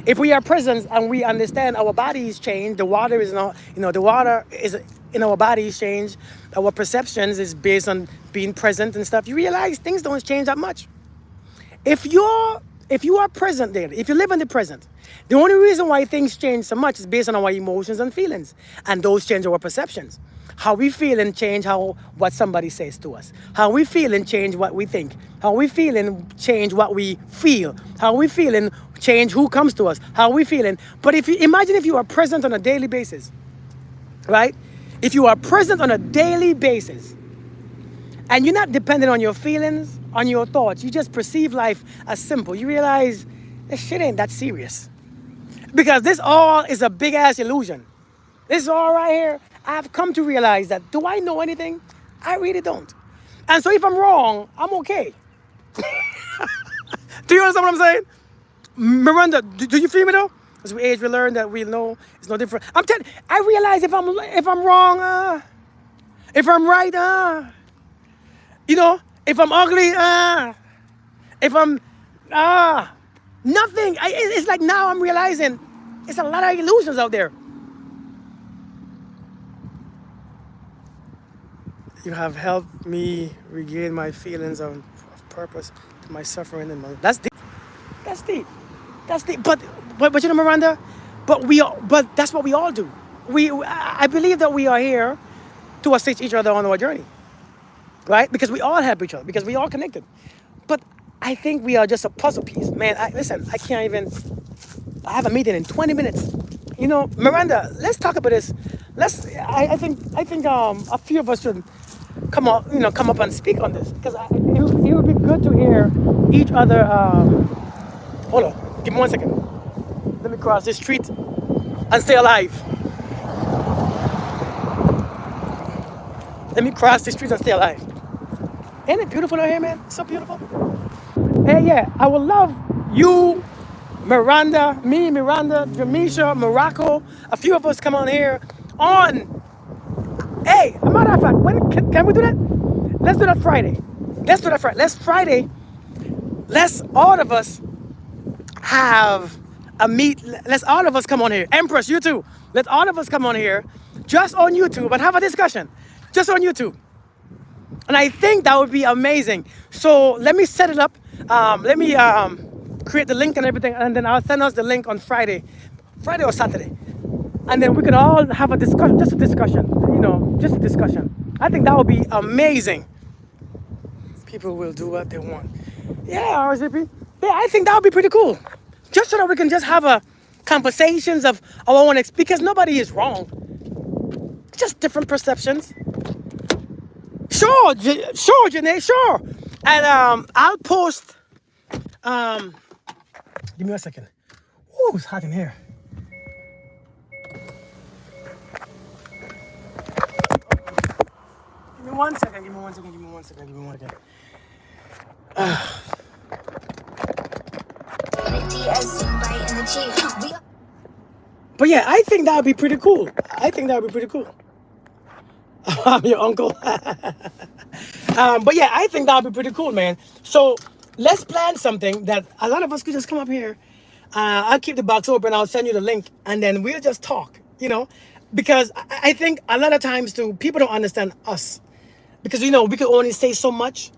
Speaker 1: If we are present and we understand our bodies change, the water is not, the water is in our bodies change, our perceptions is based on being present and stuff. You realize things don't change that much. If you are present there, if you live in the present, the only reason why things change so much is based on our emotions and feelings, and those change our perceptions. How we feel and change what somebody says to us. How we feel and change what we think. How we feel and change what we feel. How we feel and change who comes to us. How we feeling. But if you imagine if you are present on a daily basis, right? If you are present on a daily basis, and you're not dependent on your feelings, on your thoughts, you just perceive life as simple. You realize this shit ain't that serious. Because this all is a big ass illusion. This all right here, I've come to realize that do I know anything? I really don't. And so if I'm wrong, I'm okay. Do you understand what I'm saying? Miranda, do you feel me though? As we age, we learn that we know it's no different. I realize if I'm wrong, if I'm right, if I'm ugly, if I'm nothing. It's like now I'm realizing it's a lot of illusions out there. You have helped me regain my feelings of purpose to my suffering and my. That's deep. That's deep. That's deep. But you know, Miranda, but that's what we all do. I believe that we are here to assist each other on our journey, right? Because we all help each other. Because we all connected. But I think we are just a puzzle piece, man. Listen, I can't even. I have a meeting in 20 minutes. You know, Miranda, let's talk about this. I think a few of us should come up and speak on this because it would be good to hear each other. Hold on, give me 1 second. Let me cross this street and stay alive. Let me cross the street and stay alive. Ain't it beautiful out here, man? So beautiful. Hey, yeah, I would love you, Miranda, me, Miranda, Jamisha, Morocco, a few of us come on here on. Hey, a matter of fact, when can we do that? Let's do that Friday. Let's do that Friday. Let's Friday. Let's all of us have a meet. Let's all of us come on here. Empress, you too. Let all of us come on here, just on YouTube, and have a discussion, just on YouTube. And I think that would be amazing. So let me set it up. Let me create the link and everything, and then I'll send us the link on Friday or Saturday. And then we can all have a discussion, just a discussion, just a discussion. I think that would be amazing. People will do what they want. Yeah, RSVP. Yeah, I think that would be pretty cool. Just so that we can just have a conversations of our own because nobody is wrong. Just different perceptions. Sure, Janae, sure. And I'll post. Give me a second. Ooh, it's hot in here. Give me one second. But yeah, I think that would be pretty cool. I'm your uncle. But yeah, I think that would be pretty cool, man. So let's plan something that a lot of us could just come up here. I'll keep the box open. I'll send you the link, and then we'll just talk. Because I think a lot of times too, people don't understand us because we can only say so much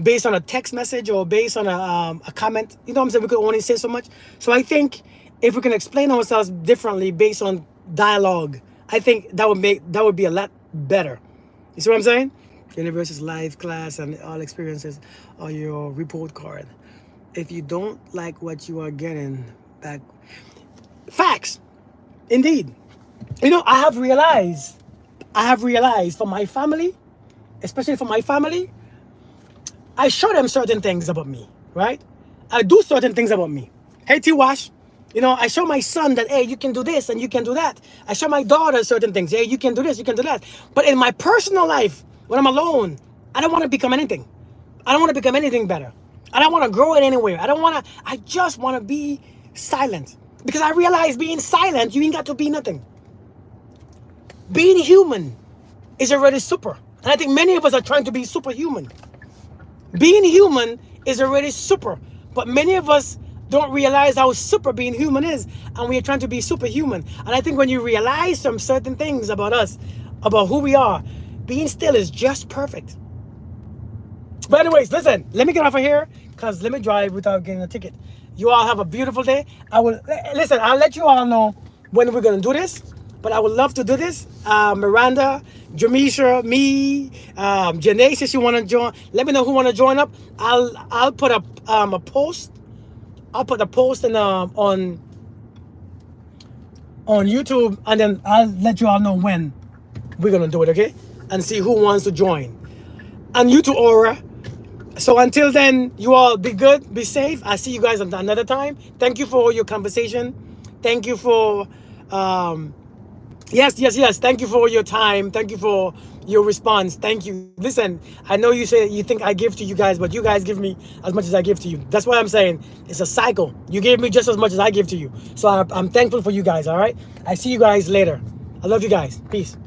Speaker 1: based on a text message or based on a comment. You know what I'm saying? We could only say so much. So I think if we can explain ourselves differently based on dialogue, I think that would be a lot better. You see what I'm saying? Universe's live class and all experiences are your report card. If you don't like what you are getting back, facts, indeed. I have realized for my family, especially for my family, I show them certain things about me, right? I do certain things about me. Hey, T-Wash, I show my son that, hey, you can do this and you can do that. I show my daughter certain things. Hey, you can do this, you can do that. But in my personal life, when I'm alone, I don't want to become anything. I don't want to become anything better. I don't want to grow it anywhere. I just want to be silent. Because I realize being silent, you ain't got to be nothing. Being human is already super. And I think many of us are trying to be superhuman. Being human is already super. But many of us don't realize how super being human is. And we are trying to be superhuman. And I think when you realize some certain things about us, about who we are, being still is just perfect. But anyways, listen, let me get off of here because let me drive without getting a ticket. You all have a beautiful day. I'll let you all know when we're going to do this. But I would love to do this. Miranda, Jamisha, me, Janae, if you want to join. Let me know who want to join up. I'll put a post. I'll put a post on YouTube, and then I'll let you all know when we're going to do it, okay? And see who wants to join. And you too, Aura. So until then, you all be good, be safe. I'll see you guys another time. Thank you for your conversation. Thank you for, yes. Thank you for your time. Thank you for your response. Thank you. Listen, I know you say you think I give to you guys, but you guys give me as much as I give to you. That's why I'm saying it's a cycle. You gave me just as much as I give to you. So I'm thankful for you guys, all right? I see you guys later. I love you guys. Peace.